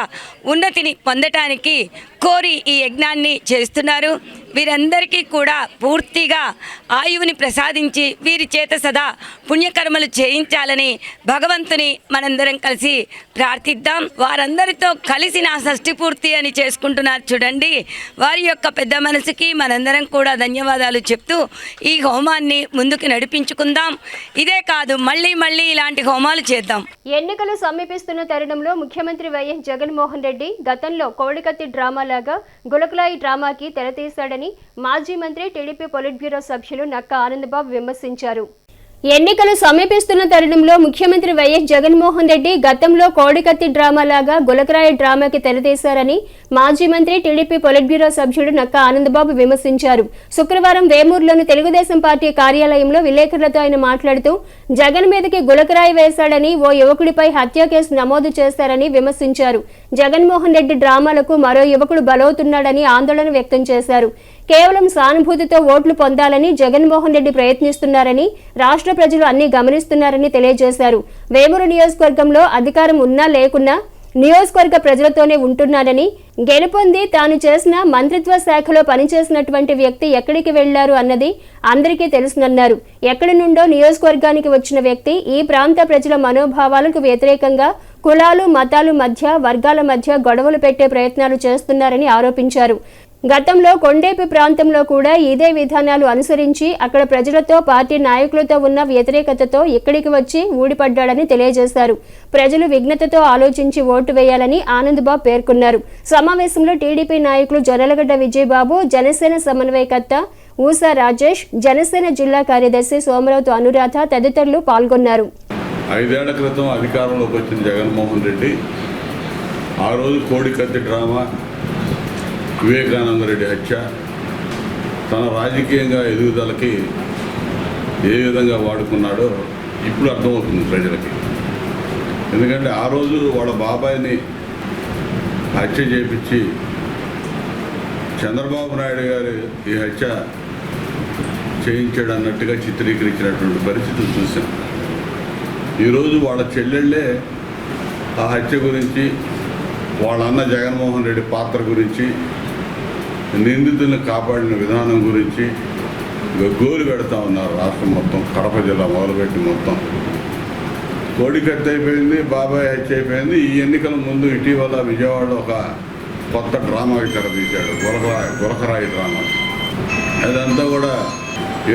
ఉన్నతిని పొందటానికి కోరి ఈ యజ్ఞాన్ని చేస్తున్నారు. వీరందరికీ కూడా పూర్తిగా ఆయువుని ప్రసాదించి వీరి చేత సదా పుణ్యకర్మలు చేయించాలని భగవంతుని మనందరం కలిసి ప్రార్థిద్దాం. వారందరితో కలిసి నా షష్ఠి పూర్తి అని చేసుకుంటున్నారు చూడండి. వారి యొక్క పెద్ద మనసుకి మనందరం కూడా ధన్యవాదాలు చెప్తూ ఈ హోమాన్ని ముందుకు నడిపించుకుందాం. ఇదే కాదు, మళ్ళీ ఇలాంటి హోమాలు చేద్దాం. ఎన్నికలు సమీపిస్తున్న తరుణంలో ముఖ్యమంత్రి వైఎస్ జగన్మోహన్ రెడ్డి గతంలో కోడికత్తి డ్రామాలాగా గులకలాయి డ్రామాకి తెరతీశాడని మాజీ మంత్రి టీడీపీ పొలిట్ బ్యూరో సభ్యులు నక్క ఆనందబాబు విమర్శించారు. ఎన్నికలు సమీపిస్తున్న తరుణంలో ముఖ్యమంత్రి వైఎస్ జగన్మోహన్ రెడ్డి గతంలో కోడికత్తి డ్రామాలాగా గులకరాయి డ్రామాకి తెరతీశారని మాజీ మంత్రి టీడీపీ పొలిట్ బ్యూరో సభ్యుడు నక్క ఆనందబాబు విమర్శించారు. శుక్రవారం వేమూరులోని తెలుగుదేశం పార్టీ కార్యాలయంలో విలేకరులతో ఆయన మాట్లాడుతూ జగన్ మీదకి గులకరాయి వేశాడని, ఓ యువకుడిపై హత్య కేసు నమోదు చేశారని విమర్శించారు. జగన్మోహన్ రెడ్డి డ్రామాలకు మరో యువకుడు బలవుతున్నాడని ఆందోళన వ్యక్తం చేశారు. కేవలం సానుభూతితో ఓట్లు పొందాలని జగన్మోహన్ రెడ్డి ప్రయత్నిస్తున్నారని, రాష్ట్ర ప్రజలు అన్ని గమనిస్తున్నారని తెలియజేశారు. వేమూరు నియోజకవర్గంలో అధికారం ఉన్నా లేకున్నా నియోజకవర్గ ప్రజలతోనే ఉంటున్నాడని, గెలుపొంది తాను చేసిన మంత్రిత్వ శాఖలో పనిచేసినటువంటి వ్యక్తి ఎక్కడికి వెళ్లారు అన్నది అందరికీ తెలుసునన్నారు. ఎక్కడి నుండో నియోజకవర్గానికి వచ్చిన వ్యక్తి ఈ ప్రాంత ప్రజల మనోభావాలకు వ్యతిరేకంగా కులాలు, మతాలు మధ్య, వర్గాల మధ్య గొడవలు పెట్టే ప్రయత్నాలు చేస్తున్నారని ఆరోపించారు. గతంలో కొండేపి ప్రాంతంలో కూడా ఇదే విధానాలు అనుసరించి అక్కడ ప్రజలతో, పార్టీ నాయకులతో ఉన్న వ్యతిరేకతతో ఇక్కడికి వచ్చి ఊడిపడ్డాడని తెలియజేశారు. ప్రజలు విఘ్నతతో ఆలోచించి ఓటు వేయాలని ఆనందబాబు పేర్కొన్నారు. సమావేశంలో టీడీపీ నాయకులు జొన్నలగడ్డ విజయబాబు, జనసేన సమన్వయకర్త ఊసా రాజేష్, జనసేన జిల్లా కార్యదర్శి సోమరావుతు అనురాధ తదితరులు పాల్గొన్నారు. 5 ఏళ్ల క్రితం అధికారంలోకి వచ్చిన జగన్మోహన్ రెడ్డి ఆ రోజు కోడికత్తి డ్రామా, వివేకానంద రెడ్డి హత్య తన రాజకీయంగా ఎదుగుదలకి ఏ విధంగా వాడుకున్నాడో ఇప్పుడు అర్థమవుతుంది ప్రజలకి. ఎందుకంటే ఆ రోజు వాళ్ళ బాబాయిని హత్య చేయించి చంద్రబాబు నాయుడు గారు ఈ హత్య చేయించాడు అన్నట్టుగా చిత్రీకరించినటువంటి పరిస్థితులు చూసాం. ఈరోజు వాళ్ళ చెల్లెళ్ళే ఆ హత్య గురించి, వాళ్ళ అన్న జగన్మోహన్ రెడ్డి పాత్ర గురించి, నిందితులను కాపాడిన విధానం గురించి గోలు పెడతా ఉన్నారు రాష్ట్రం మొత్తం, కడప జిల్లా మొదలుపెట్టి మొత్తం. కోడికత్తి అయిపోయింది, బాబాయ్ హత్య అయిపోయింది. ఈ ఎన్నికల ముందు ఇటీవల విజయవాడలో ఒక కొత్త డ్రామాకి తెరదీశాడు, గులకరాయి డ్రామా. అదంతా కూడా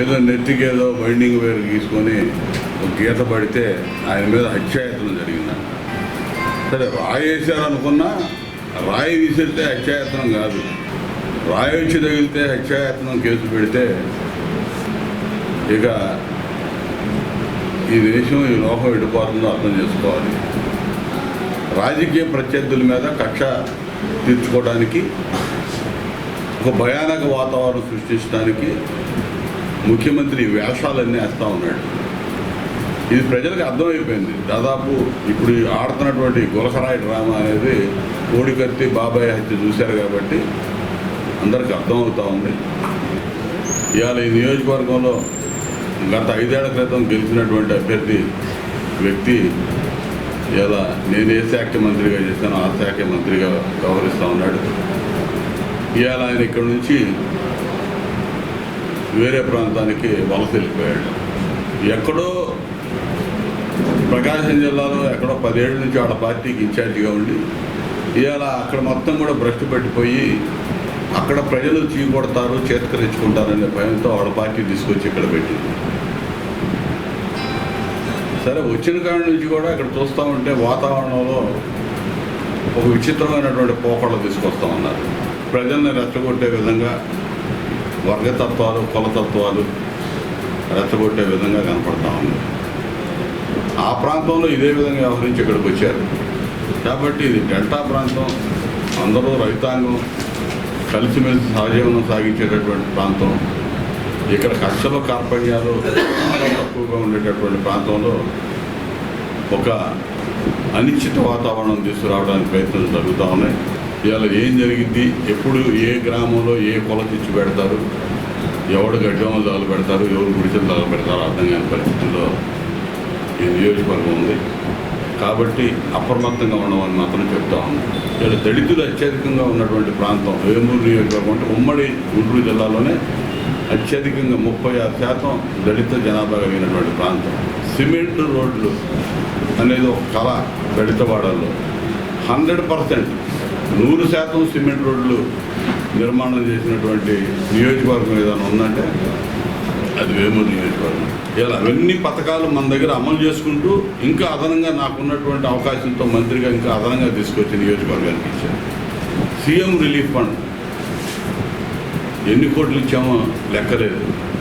ఏదో నెత్తికేదో బైండింగ్ వేరు గీసుకొని ఒక గీత పడితే ఆయన మీద హత్యాయత్నం జరిగిందంట. సరే రాయి వేసారనుకున్నా, రాయి విసిరితే హత్యాయత్నం కాదు, రాయి వచ్చి తగిలితే హత్యాయత్నం కేసు పెడితే ఇక ఈ దేశం, ఈ లోకం ఎడిపోతుందో అర్థం చేసుకోవాలి. రాజకీయ ప్రత్యర్థుల మీద కక్ష తీర్చుకోవడానికి, ఒక భయానక వాతావరణం సృష్టించడానికి ముఖ్యమంత్రి వేషాలన్నీ వేస్తూ ఉన్నాడు. ఇది ప్రజలకు అర్థమైపోయింది. దాదాపు ఇప్పుడు ఆడుతున్నటువంటి గులకరాయి డ్రామా అనేది కోడికత్తి బాబాయ్ హత్య చూశారు కాబట్టి అందరికి అర్థమవుతూ ఉంది. ఇవాళ ఈ నియోజకవర్గంలో గత 5 ఏళ్ల క్రితం గెలిచినటువంటి అభ్యర్థి వ్యక్తి ఇలా నేను ఏ శాఖ మంత్రిగా చేశానో ఆ శాఖ మంత్రిగా వ్యవహరిస్తూ ఉన్నాడు. ఇవాళ ఆయన ఇక్కడి నుంచి వేరే ప్రాంతానికి వలస వెళ్ళిపోయాడు. ఎక్కడో ప్రకాశం జిల్లాలో ఎక్కడో 10 ఏళ్ళ నుంచి ఆడ పార్టీకి ఇన్ఛార్జిగా ఉండి ఇవాళ అక్కడ మొత్తం కూడా భ్రష్టు పట్టిపోయి అక్కడ ప్రజలు చీకొడతారు, చేతకరించుకుంటారనే భయంతో వాళ్ళ పార్టీ తీసుకొచ్చి ఇక్కడ పెట్టింది. సరే వచ్చిన కాడి నుంచి కూడా ఇక్కడ చూస్తూ ఉంటే వాతావరణంలో ఒక విచిత్రమైనటువంటి పోకడలు తీసుకొస్తూ ఉన్నారు. ప్రజల్ని రెచ్చగొట్టే విధంగా వర్గతత్వాలు, కులతత్వాలు రెచ్చగొట్టే విధంగా కనపడతా ఉంది. ఆ ప్రాంతంలో ఇదే విధంగా వ్యవహరించి ఇక్కడికి వచ్చారు కాబట్టి ఇది డెల్టా ప్రాంతం, అందరూ రైతాంగం కలిసిమెలిసి సహజీవనం సాగించేటటువంటి ప్రాంతం. ఇక్కడ కక్షలు కార్పణ్యాలు తక్కువగా ఉండేటటువంటి ప్రాంతంలో ఒక అనిశ్చిత వాతావరణం తీసుకురావడానికి ప్రయత్నాలు జరుగుతూ ఉన్నాయి. ఇవాళ ఏం జరిగింది, ఎప్పుడు ఏ గ్రామంలో ఏ కొల తెచ్చి పెడతారు, ఎవడు గడ్డమలు దాలు పెడతారు, ఎవరు గుడిసెలు దాలు పెడతారో అర్థం కాని పరిస్థితుల్లో ఈ నియోజకవర్గం ఉంది. కాబట్టి అప్రమత్తంగా ఉండమని మాత్రం చెప్తా ఉన్నాం. ఇక్కడ దళితులు అత్యధికంగా ఉన్నటువంటి ప్రాంతం వేమూరు నియోజకవర్గం అంటే ఉమ్మడి గుంటూరు జిల్లాలోనే అత్యధికంగా 36% దళిత జనాభా కలిగినటువంటి ప్రాంతం. సిమెంట్ రోడ్లు అనేది ఒక కళ దళితవాడల్లో. 100% 100% సిమెంట్ రోడ్లు నిర్మాణం చేసినటువంటి నియోజకవర్గం ఏదైనా ఉందంటే అది వేమూరు నియోజకవర్గం. ఇలా అవన్నీ పథకాలు మన దగ్గర అమలు చేసుకుంటూ ఇంకా అదనంగా నాకున్నటువంటి అవకాశంతో మంత్రిగా ఇంకా అదనంగా తీసుకొచ్చి నియోజకవర్గానికి ఇచ్చారు. సీఎం రిలీఫ్ ఫండ్ ఎన్ని కోట్లు ఇచ్చామో లెక్కలేదు.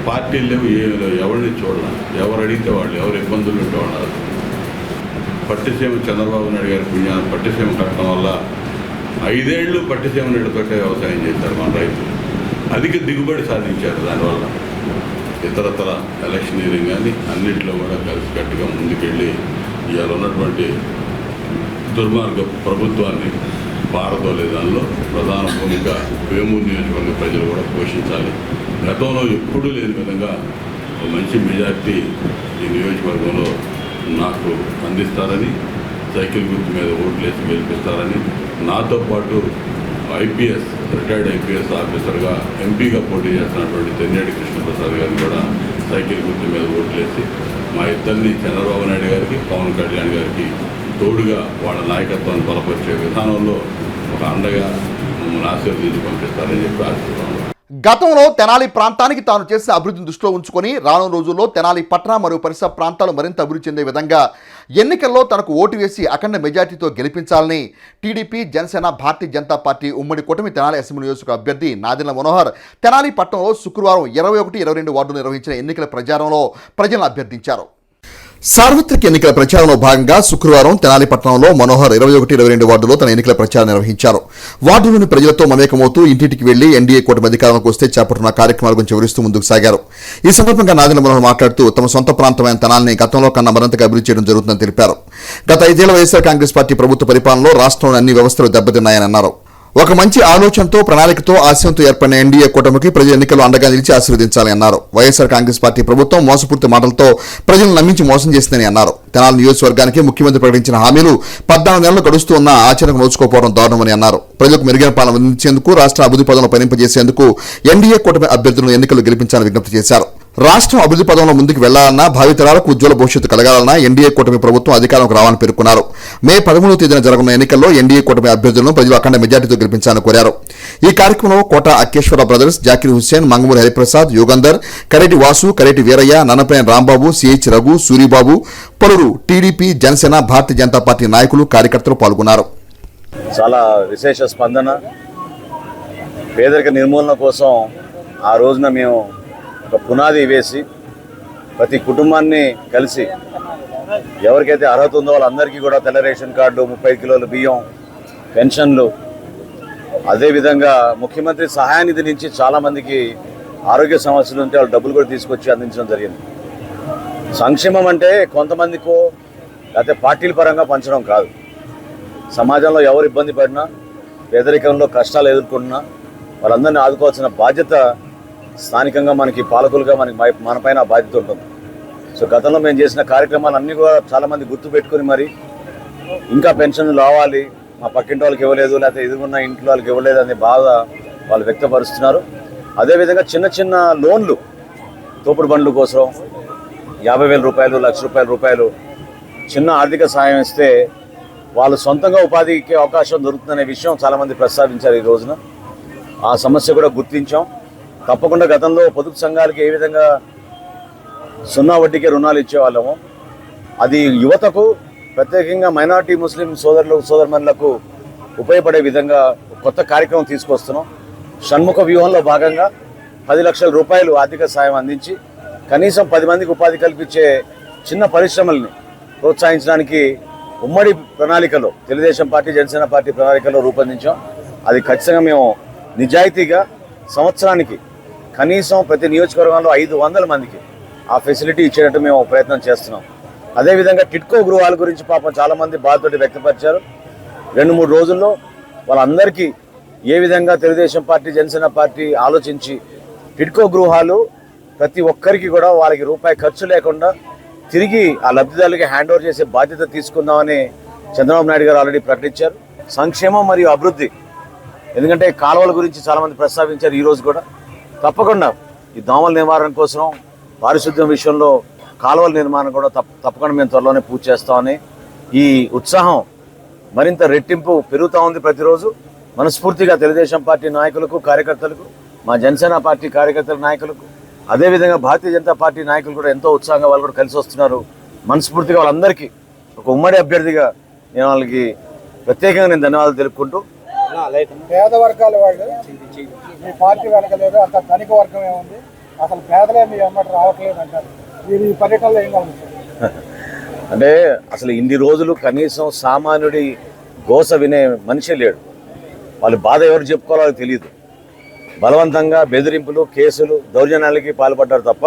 పార్టీలు లేవు, ఏమి లేవు, ఎవరిని చూడాలి, ఎవరు అడిగితే వాళ్ళు, ఎవరు ఇబ్బందులు ఉంటే వాళ్ళు. పట్టిసీమ చంద్రబాబు నాయుడు గారి పుణ్యాన్ని పట్టిసీమ కట్టడం వల్ల 5 ఏళ్ళు పట్టిసీమ నీళ్ళతోటే వ్యవసాయం చేశారు మన రైతులు. అధిక దిగుబడి సాధించారు. దానివల్ల ఇతరతర ఎలక్షనీరింగ్ కానీ అన్నింటిలో కూడా కలిసికట్టుగా ముందుకెళ్ళి ఇవాళ ఉన్నటువంటి దుర్మార్గ ప్రభుత్వాన్ని పారదోలే దానిలో ప్రధాన భూమిక వేమూరు నియోజకవర్గ ప్రజలు కూడా పోషించాలి. గతంలో ఎప్పుడూ లేని విధంగా ఒక మంచి మెజార్టీ ఈ నియోజకవర్గంలో నాకు అందిస్తారని, సైకిల్ గుర్తు మీద ఓట్లేసి గెలిపిస్తారని, నాతో పాటు ఐపీఎస్ రిటైర్డ్ ఐపీఎస్ ఆఫీసర్గా ఎంపీగా పోటీ చేస్తున్నటువంటి తెన్నేటి కృష్ణప్రసాద్ గారిని కూడా సైకిల్ గుర్తు మీద ఓట్లేసి మా ఇద్దరిని చంద్రబాబు నాయుడు గారికి, పవన్ కళ్యాణ్ గారికి తోడుగా వాళ్ళ నాయకత్వాన్ని బలపరిచే విధానంలో ఒక అండగా మమ్మల్ని ఆశీర్వదించి పంపిస్తారని చెప్పి ఆశిస్తున్నాను. గతంలో తెనాలి ప్రాంతానికి తాను చేసిన అభివృద్ధిని దృష్టిలో ఉంచుకొని రానున్న రోజుల్లో తెనాలి పట్టణ మరియు పరిసర ప్రాంతాలు మరింత అభివృద్ధి చెందే విధంగా ఎన్నికల్లో తనకు ఓటు వేసి అఖండ మెజార్టీతో గెలిపించాలని టీడీపీ, జనసేన, భారతీయ జనతా పార్టీ ఉమ్మడి కూటమి తెనాలి అసెంబ్లీ నియోజకవర్గ అభ్యర్థి నాదెండ్ల మనోహర్ తెనాలి పట్టణంలో శుక్రవారం 21, 22 వార్డులు నిర్వహించిన ఎన్నికల ప్రచారంలో ప్రజలను అభ్యర్థించారు. సార్వత్రిక ఎన్నికల ప్రచారంలో భాగంగా శుక్రవారం తెనాలి పట్టణంలో మనోహర్ 21, 22 వార్డులో తన ఎన్నికల ప్రచారం నిర్వహించారు. వార్డులోని ప్రజలతో మమేకమవుతూ ఇంటింటికి వెళ్లి ఎన్డీఏ కూటమి అధికారంలోకి వస్తే చేపట్టిన కార్యక్రమాల గురించి వివరిస్తూ ముందుకు సాగారు. ఈ సందర్భంగా నాదెండ్ల మనోహర్ మాట్లాడుతూ తమ సొంత ప్రాంతమైన తెనాలిని గతంలో కన్నా మరింతగా అభివృద్ధి చేయడం జరుగుతుందని తెలిపారు. గత 5 ఏళ్ల వైఎస్ఆర్ కాంగ్రెస్ పార్టీ ప్రభుత్వ పరిపాలనలో రాష్ట్రంలోని అన్ని వ్యవస్థలు దెబ్బతిన్నాయని అన్నారు. ఒక మంచి ఆలోచనతో ప్రణాళికతో ఆశయంతో ఏర్పడిన ఎన్డీఏ కూటమికి ప్రజలు ఎన్నికల్లో అండగా నిలిచి ఆశీర్వదించాలని అన్నారు. వైఎస్ఆర్ కాంగ్రెస్ పార్టీ ప్రభుత్వం మోసపూరిత మాటలతో ప్రజలను నమ్మించి మోసం చేసిందని అన్నారు. తెనాలి నియోజకవర్గానికి ముఖ్యమంత్రి ప్రకటించిన హామీలు 14 నెలలు గడుస్తూ ఉన్న ఆచరణకు నోచుకోకపోవడం దారుణమని అన్నారు. ప్రజలకు మెరుగైన పాలన అందించేందుకు రాష్ట్ర అభివృద్ధి పదంలో పనింపజేసేందుకు ఎన్డీఏ కూటమి అభ్యర్థులను ఎన్నికల్లో గెలిపించాలని విజ్ఞప్తి చేశారు. రాష్ట్రం అభివృద్ధి పదంలో ముందుకు వెళ్లాలన్నా భావితరాలకు ఉజ్వల భవిష్యత్తు కలగాలన్నా ఎన్డీఏ కూటమి ప్రభుత్వం అధికారంలోకి రావాలని పేర్కొన్నారు. మే 13వ తేదీన జరగనున్న ఎన్నికల్లో ఎన్డీఏ కూటమి అభ్యర్థులను ప్రజలు అఖండ మెజార్టీతో గెలిపించాలని కోరారు. ఈ కార్యక్రమంలో కోట అక్కేశ్వర బ్రదర్స్, జాకిర్ హుస్సేన్, మంగమూరి హరిప్రసాద్, యుగంధర్, కరేటి వాసు, కరేటి వీరయ్య, నన్నపనేని రాంబాబు, సిహెచ్ రఘు, సూరిబాబు, పలువురు టీడీపీ, జనసేన, భారతీయ జనతా పార్టీ నాయకులు, కార్యకర్తలు పాల్గొన్నారు. చాలా విశేష స్పందన. పేదరిక నిర్మూలన కోసం ఆ రోజున మేము ఒక పునాది వేసి ప్రతి కుటుంబాన్ని కలిసి ఎవరికైతే అర్హత ఉందో వాళ్ళందరికీ కూడా తెల్ల రేషన్ కార్డు, 30 కిలోల బియ్యం, పెన్షన్లు, అదేవిధంగా ముఖ్యమంత్రి సహాయ నిధి నుంచి చాలామందికి ఆరోగ్య సమస్యలు ఉంటే వాళ్ళు డబ్బులు కూడా తీసుకొచ్చి అందించడం జరిగింది. సంక్షేమం అంటే కొంతమందికో లేకపోతే పార్టీల పరంగా పంచడం కాదు. సమాజంలో ఎవరు ఇబ్బంది పడినా, పేదరికంలో కష్టాలు ఎదుర్కొంటున్నా వాళ్ళందరినీ ఆదుకోవాల్సిన బాధ్యత స్థానికంగా మనకి పాలకులుగా మనపైన బాధ్యత ఉంటుంది. సో గతంలో మేము చేసిన కార్యక్రమాలన్నీ కూడా చాలామంది గుర్తుపెట్టుకుని మరి ఇంకా పెన్షన్లు రావాలి, మా పక్కింటి వాళ్ళకి ఇవ్వలేదు లేకపోతే ఎదురున్న ఇంట్లో వాళ్ళకి ఇవ్వలేదు అనే బాధ వాళ్ళు వ్యక్తపరుస్తున్నారు. అదేవిధంగా చిన్న చిన్న లోన్లు, తోపుడు బండ్ల కోసం 50,000 రూపాయలు, ₹1,00,000 చిన్న ఆర్థిక సాయం ఇస్తే వాళ్ళు సొంతంగా ఉపాధికి అవకాశం దొరుకుతుందనే విషయం చాలామంది ప్రస్తావించారు. ఈ రోజున ఆ సమస్య కూడా గుర్తించాం. తప్పకుండా గతంలో పొదుపు సంఘాలకి ఏ విధంగా 0 వడ్డీకే రుణాలు ఇచ్చేవాళ్ళము, అది యువతకు ప్రత్యేకంగా మైనారిటీ ముస్లిం సోదరులకు ఉపయోగపడే విధంగా కొత్త కార్యక్రమం తీసుకొస్తున్నాం. షణ్ముఖ వ్యూహంలో భాగంగా 10 లక్షల రూపాయలు ఆర్థిక సాయం అందించి కనీసం 10 మందికి ఉపాధి కల్పించే చిన్న పరిశ్రమల్ని ప్రోత్సహించడానికి ఉమ్మడి ప్రణాళికలో తెలుగుదేశం పార్టీ, జనసేన పార్టీ ప్రణాళికలో రూపొందించాం. అది ఖచ్చితంగా మేము నిజాయితీగా సంవత్సరానికి కనీసం ప్రతి నియోజకవర్గంలో 500 మందికి ఆ ఫెసిలిటీ ఇచ్చేటట్టు మేము ప్రయత్నం చేస్తున్నాం. అదేవిధంగా టిడ్కో గృహాల గురించి పాపం చాలామంది బాధతోటి వ్యక్తపరిచారు. 2-3 రోజుల్లో వాళ్ళందరికీ ఏ విధంగా తెలుగుదేశం పార్టీ, జనసేన పార్టీ ఆలోచించి టిడ్కో గృహాలు ప్రతి ఒక్కరికి కూడా వాళ్ళకి రూపాయి ఖర్చు లేకుండా తిరిగి ఆ లబ్ధిదారులకి హ్యాండ్ ఓవర్ చేసే బాధ్యత తీసుకుందామని చంద్రబాబు నాయుడు గారు ఆల్రెడీ ప్రకటించారు. సంక్షేమం మరియు అభివృద్ధి, ఎందుకంటే కాలువల గురించి చాలామంది ప్రస్తావించారు. ఈరోజు కూడా తప్పకుండా ఈ దోమల నివారణ కోసం, పారిశుద్ధ్యం విషయంలో కాలువల నిర్మాణం కూడా తప్పకుండా మేము త్వరలోనే పూర్తి చేస్తామని, ఈ ఉత్సాహం మరింత రెట్టింపు పెరుగుతూ ఉంది ప్రతిరోజు. మనస్ఫూర్తిగా తెలుగుదేశం పార్టీ నాయకులకు, కార్యకర్తలకు, మా జనసేన పార్టీ కార్యకర్తల నాయకులకు, అదేవిధంగా భారతీయ జనతా పార్టీ నాయకులు కూడా ఎంతో ఉత్సాహంగా వాళ్ళు కూడా కలిసి వస్తున్నారు. మనస్ఫూర్తిగా వాళ్ళందరికీ ఒక ఉమ్మడి అభ్యర్థిగా నేను వాళ్ళకి ప్రత్యేకంగా నేను ధన్యవాదాలు తెలుపుకుంటూ, పేద వర్గాల వాళ్ళు మీ పార్టీ వెనకలేదు, అంత ధనిక వర్గం ఏముంది, అసలు పేదలే మీ అమ్మటి రావట్లేదు అంటారు. మీరు ఈ పర్యటనలో ఏం గమనించారు? అంటే అసలు ఇన్ని రోజులు కనీసం సామాన్యుడి గోస వినే మనిషి లేడు. వాళ్ళ బాధ ఎవరు చెప్పుకోవాలో తెలియదు. బలవంతంగా బెదిరింపులు, కేసులు, దౌర్జన్యాలకి పాల్పడ్డారు తప్ప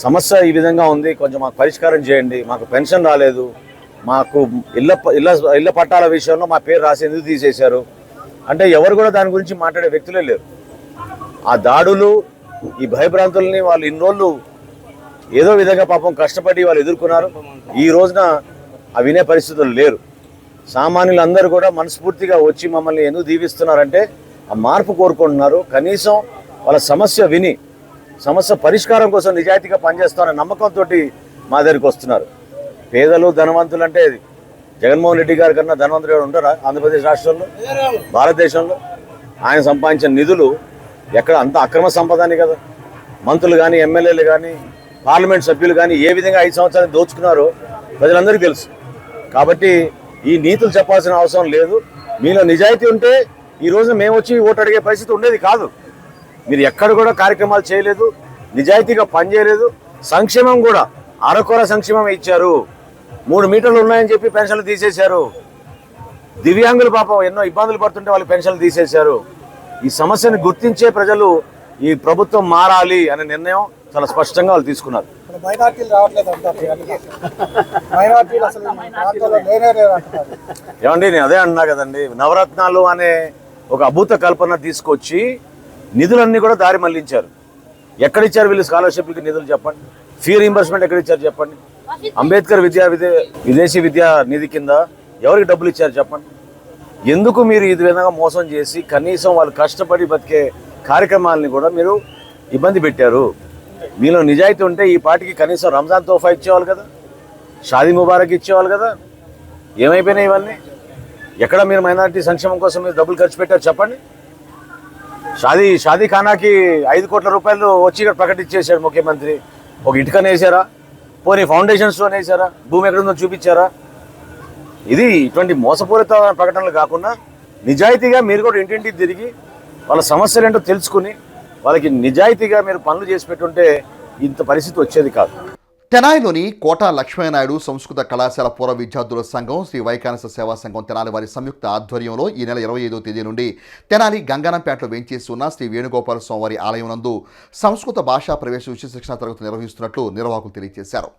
సమస్య ఈ విధంగా ఉంది, కొంచెం మాకు పరిష్కారం చేయండి, మాకు పెన్షన్ రాలేదు, మాకు ఇళ్ళ పట్టాల విషయంలో మా పేరు రాసి ఎందుకు తీసేశారు అంటే ఎవరు కూడా దాని గురించి మాట్లాడే వ్యక్తులే లేరు. ఆ దాడులు, ఈ భయభ్రాంతుల్ని వాళ్ళు ఇన్ని రోజులు ఏదో విధంగా పాపం కష్టపడి వాళ్ళు ఎదుర్కొన్నారు. ఈ రోజున ఆ వినే పరిస్థితులు లేరు. సామాన్యులందరూ కూడా మనస్ఫూర్తిగా వచ్చి మమ్మల్ని ఎందుకు దీవిస్తున్నారంటే ఆ మార్పు కోరుకుంటున్నారు. కనీసం వాళ్ళ సమస్య విని సమస్య పరిష్కారం కోసం నిజాయితీగా పనిచేస్తామనే నమ్మకంతో మా దగ్గరికి వస్తున్నారు. పేదలు, ధనవంతులు అంటే జగన్మోహన్ రెడ్డి గారి కన్నా ధనవంతులు ఎవరు ఉంటారా ఆంధ్రప్రదేశ్ రాష్ట్రంలో, భారతదేశంలో? ఆయన సంపాదించిన నిధులు ఎక్కడ అంత అక్రమ సంపదని కదా. మంత్రులు కానీ, ఎమ్మెల్యేలు కానీ, పార్లమెంట్ సభ్యులు కానీ ఏ విధంగా 5 సంవత్సరాలు దోచుకున్నారో ప్రజలందరికీ తెలుసు. కాబట్టి ఈ నీతులు చెప్పాల్సిన అవసరం లేదు. మీలో నిజాయితీ ఉంటే ఈ రోజున మేము వచ్చి ఓటు అడిగే పరిస్థితి ఉండేది కాదు. మీరు ఎక్కడ కూడా కార్యక్రమాలు చేయలేదు, నిజాయితీగా పనిచేయలేదు. సంక్షేమం కూడా అరకొర సంక్షేమం ఇచ్చారు. 3 మీటర్లు ఉన్నాయని చెప్పి పెన్షన్లు తీసేశారు. దివ్యాంగులు పాపం ఎన్నో ఇబ్బందులు పడుతుంటే వాళ్ళు పెన్షన్లు తీసేశారు. ఈ సమస్యను గుర్తించే ప్రజలు ఈ ప్రభుత్వం మారాలి అనే నిర్ణయం చాలా స్పష్టంగా వాళ్ళు తీసుకున్నారు. మైనార్టీలు రావట్లేదు అంటారు. మైనార్టీలు అసలు ప్రాంతాల్లో లేనే లేరు అంటున్నారు. ఏమండి, నేను అదే అంటున్నా కదండి. నవరత్నాలు అనే ఒక అభూత కల్పన తీసుకొచ్చి నిధులన్నీ కూడా దారి మళ్లించారు. ఎక్కడిచ్చారు వీళ్ళు స్కాలర్షిప్లకి నిధులు చెప్పండి? ఫీ రీంబర్స్మెంట్ ఎక్కడిచ్చారు చెప్పండి? అంబేద్కర్ విదేశీ విద్యా నిధి కింద ఎవరికి డబ్బులు ఇచ్చారు చెప్పండి? ఎందుకు మీరు ఈ విధంగా మోసం చేసి కనీసం వాళ్ళు కష్టపడి బతికే కార్యక్రమాలని కూడా మీరు ఇబ్బంది పెట్టారు? మీలో నిజాయితీ ఉంటే ఈ పార్టీకి కనీసం రంజాన్ తోఫా ఇచ్చేవాళ్ళు కదా, షాదీ ముబారక్ ఇచ్చేవాళ్ళు కదా. ఏమైపోయినాయి ఇవన్నీ? ఎక్కడ మీరు మైనారిటీ సంక్షేమం కోసం మీరు డబ్బులు ఖర్చు పెట్టారు చెప్పండి? షాదీ ఖానాకి 5 కోట్ల రూపాయలు వచ్చి ఇక్కడ ప్రకటించేశాడు ముఖ్యమంత్రి. ఒక ఇటుకని వేసారా? పోనీ ఫౌండేషన్స్లో వేసారా? భూమి ఎక్కడుందో చూపించారా? ఇది ఇటువంటి మోసపూరిత ప్రకటనలు కాకుండా నిజాయితీగా మీరు కూడా ఇంటింటికి తిరిగి వాళ్ళ సమస్యలు ఏంటో తెలుసుకుని వాళ్ళకి నిజాయితీగా మీరు పనులు చేసి పెట్టుంటే ఇంత పరిస్థితి వచ్చేది కాదు. తెనాలిలోని కోట లక్ష్మీనాయుడు సంస్కృత కళాశాల పూర్వ విద్యార్థుల సంఘం శ్రీ వైకానస సేవా సంఘం తెనాలి వారి సంయుక్త ఆధ్వర్యంలో ఈ నెల 25వ తేదీ నుండి తెనాలి గంగానంపేటలో వేంచేసి ఉన్న శ్రీ వేణుగోపాల స్వామివారి ఆలయం నందు సంస్కృత భాషా ప్రవేశ ఉచిత శిక్షణ తరగతులు నిర్వహిస్తున్నట్లు నిర్వాహకులు తెలియజేశారు.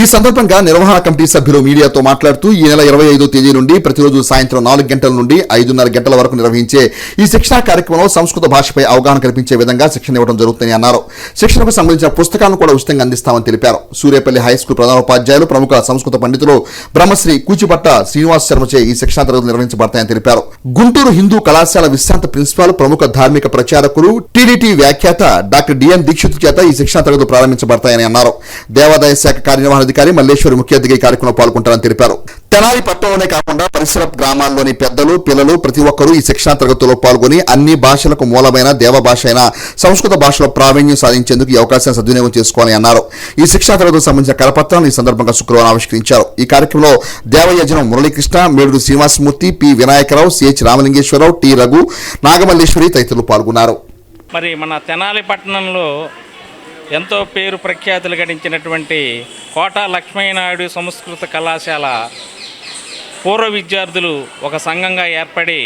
ఈ సందర్భంగా నిర్వహణ కమిటీ సభ్యులు మీడియాతో మాట్లాడుతూ ఈ నెల 25వ తేదీ నుండి ప్రతిరోజు సాయంత్రం 4 గంటల నుండి 5:30 గంటల వరకు నిర్వహించే ఈ శిక్షణా కార్యక్రమంలో సంస్కృత భాషపై అవగాహన కల్పించే విధంగా శిక్షణ ఇవ్వడం జరుగుతుందని అన్నారు. శిక్షణకు సంబంధించిన పుస్తకాలను కూడా ఉచితంగా అందిస్తామని తెలిపారు. సూర్యాపల్లి హైస్కూల్ ప్రధానోపాధ్యాయులు ప్రముఖ సంస్కృత పండితులు బ్రహ్మశ్రీ కూచిపట్ట శ్రీనివాస్ శర్మచే ఈ శిక్షణా తరగతులు నిర్వహించబడతాయని తెలిపారు. గుంటూరు హిందూ కళాశాల విశ్రాంత ప్రిన్సిపాల్ ప్రముఖ ధార్మిక ప్రచారకులు టీడీటీ వ్యాఖ్యాత డాక్టర్ డిఎన్ దీక్షిత్ చేత ఈ శిక్షణా తరగతులు ప్రారంభించబడతాయని అన్నారు. దేవాదాయ శాఖ కార్యనిర్వహణాధికారి మల్లేశ్వరి ముఖ్య అతిథిగా ఈ కార్యక్రమంలో పాల్గొంటారని తెలిపారు. తెనాలి పట్టణంలోనే కాకుండా పరిసర గ్రామాల్లోని పెద్దలు పిల్లలు ప్రతి ఒక్కరూ ఈ శిక్షణా తరగతుల్లో పాల్గొని అన్ని భాషలకు మూలమైన దేవభాష అయిన సంస్కృత భాషలో ప్రావీణ్యం సాధించేందుకు ఈ అవకాశాన్ని సద్వినియోగం చేసుకోవాలని అన్నారు. ఈ శిక్షణా తరగతులకు సంబంధించిన కరపత్రాలను ఈ సందర్భంగా శుక్రవారం ఆవిష్కరించారు. ఈ కార్యక్రమంలో Devayajanam Muralikrishna, Medudu Srinivasamurthy, P Vinayakarao, CH Ramalingeswararao, T Raghu, Nagamalleswari తదితరులు పాల్గొన్నారు. మరి మన తెనాలి పట్టణంలో ఎంతో పేరు ప్రఖ్యాతులు గడించినటువంటి కోట లక్ష్మీనాయుడు సంస్కృత కళాశాల పూర్వ విద్యార్థులు ఒక సంఘంగా ఏర్పడి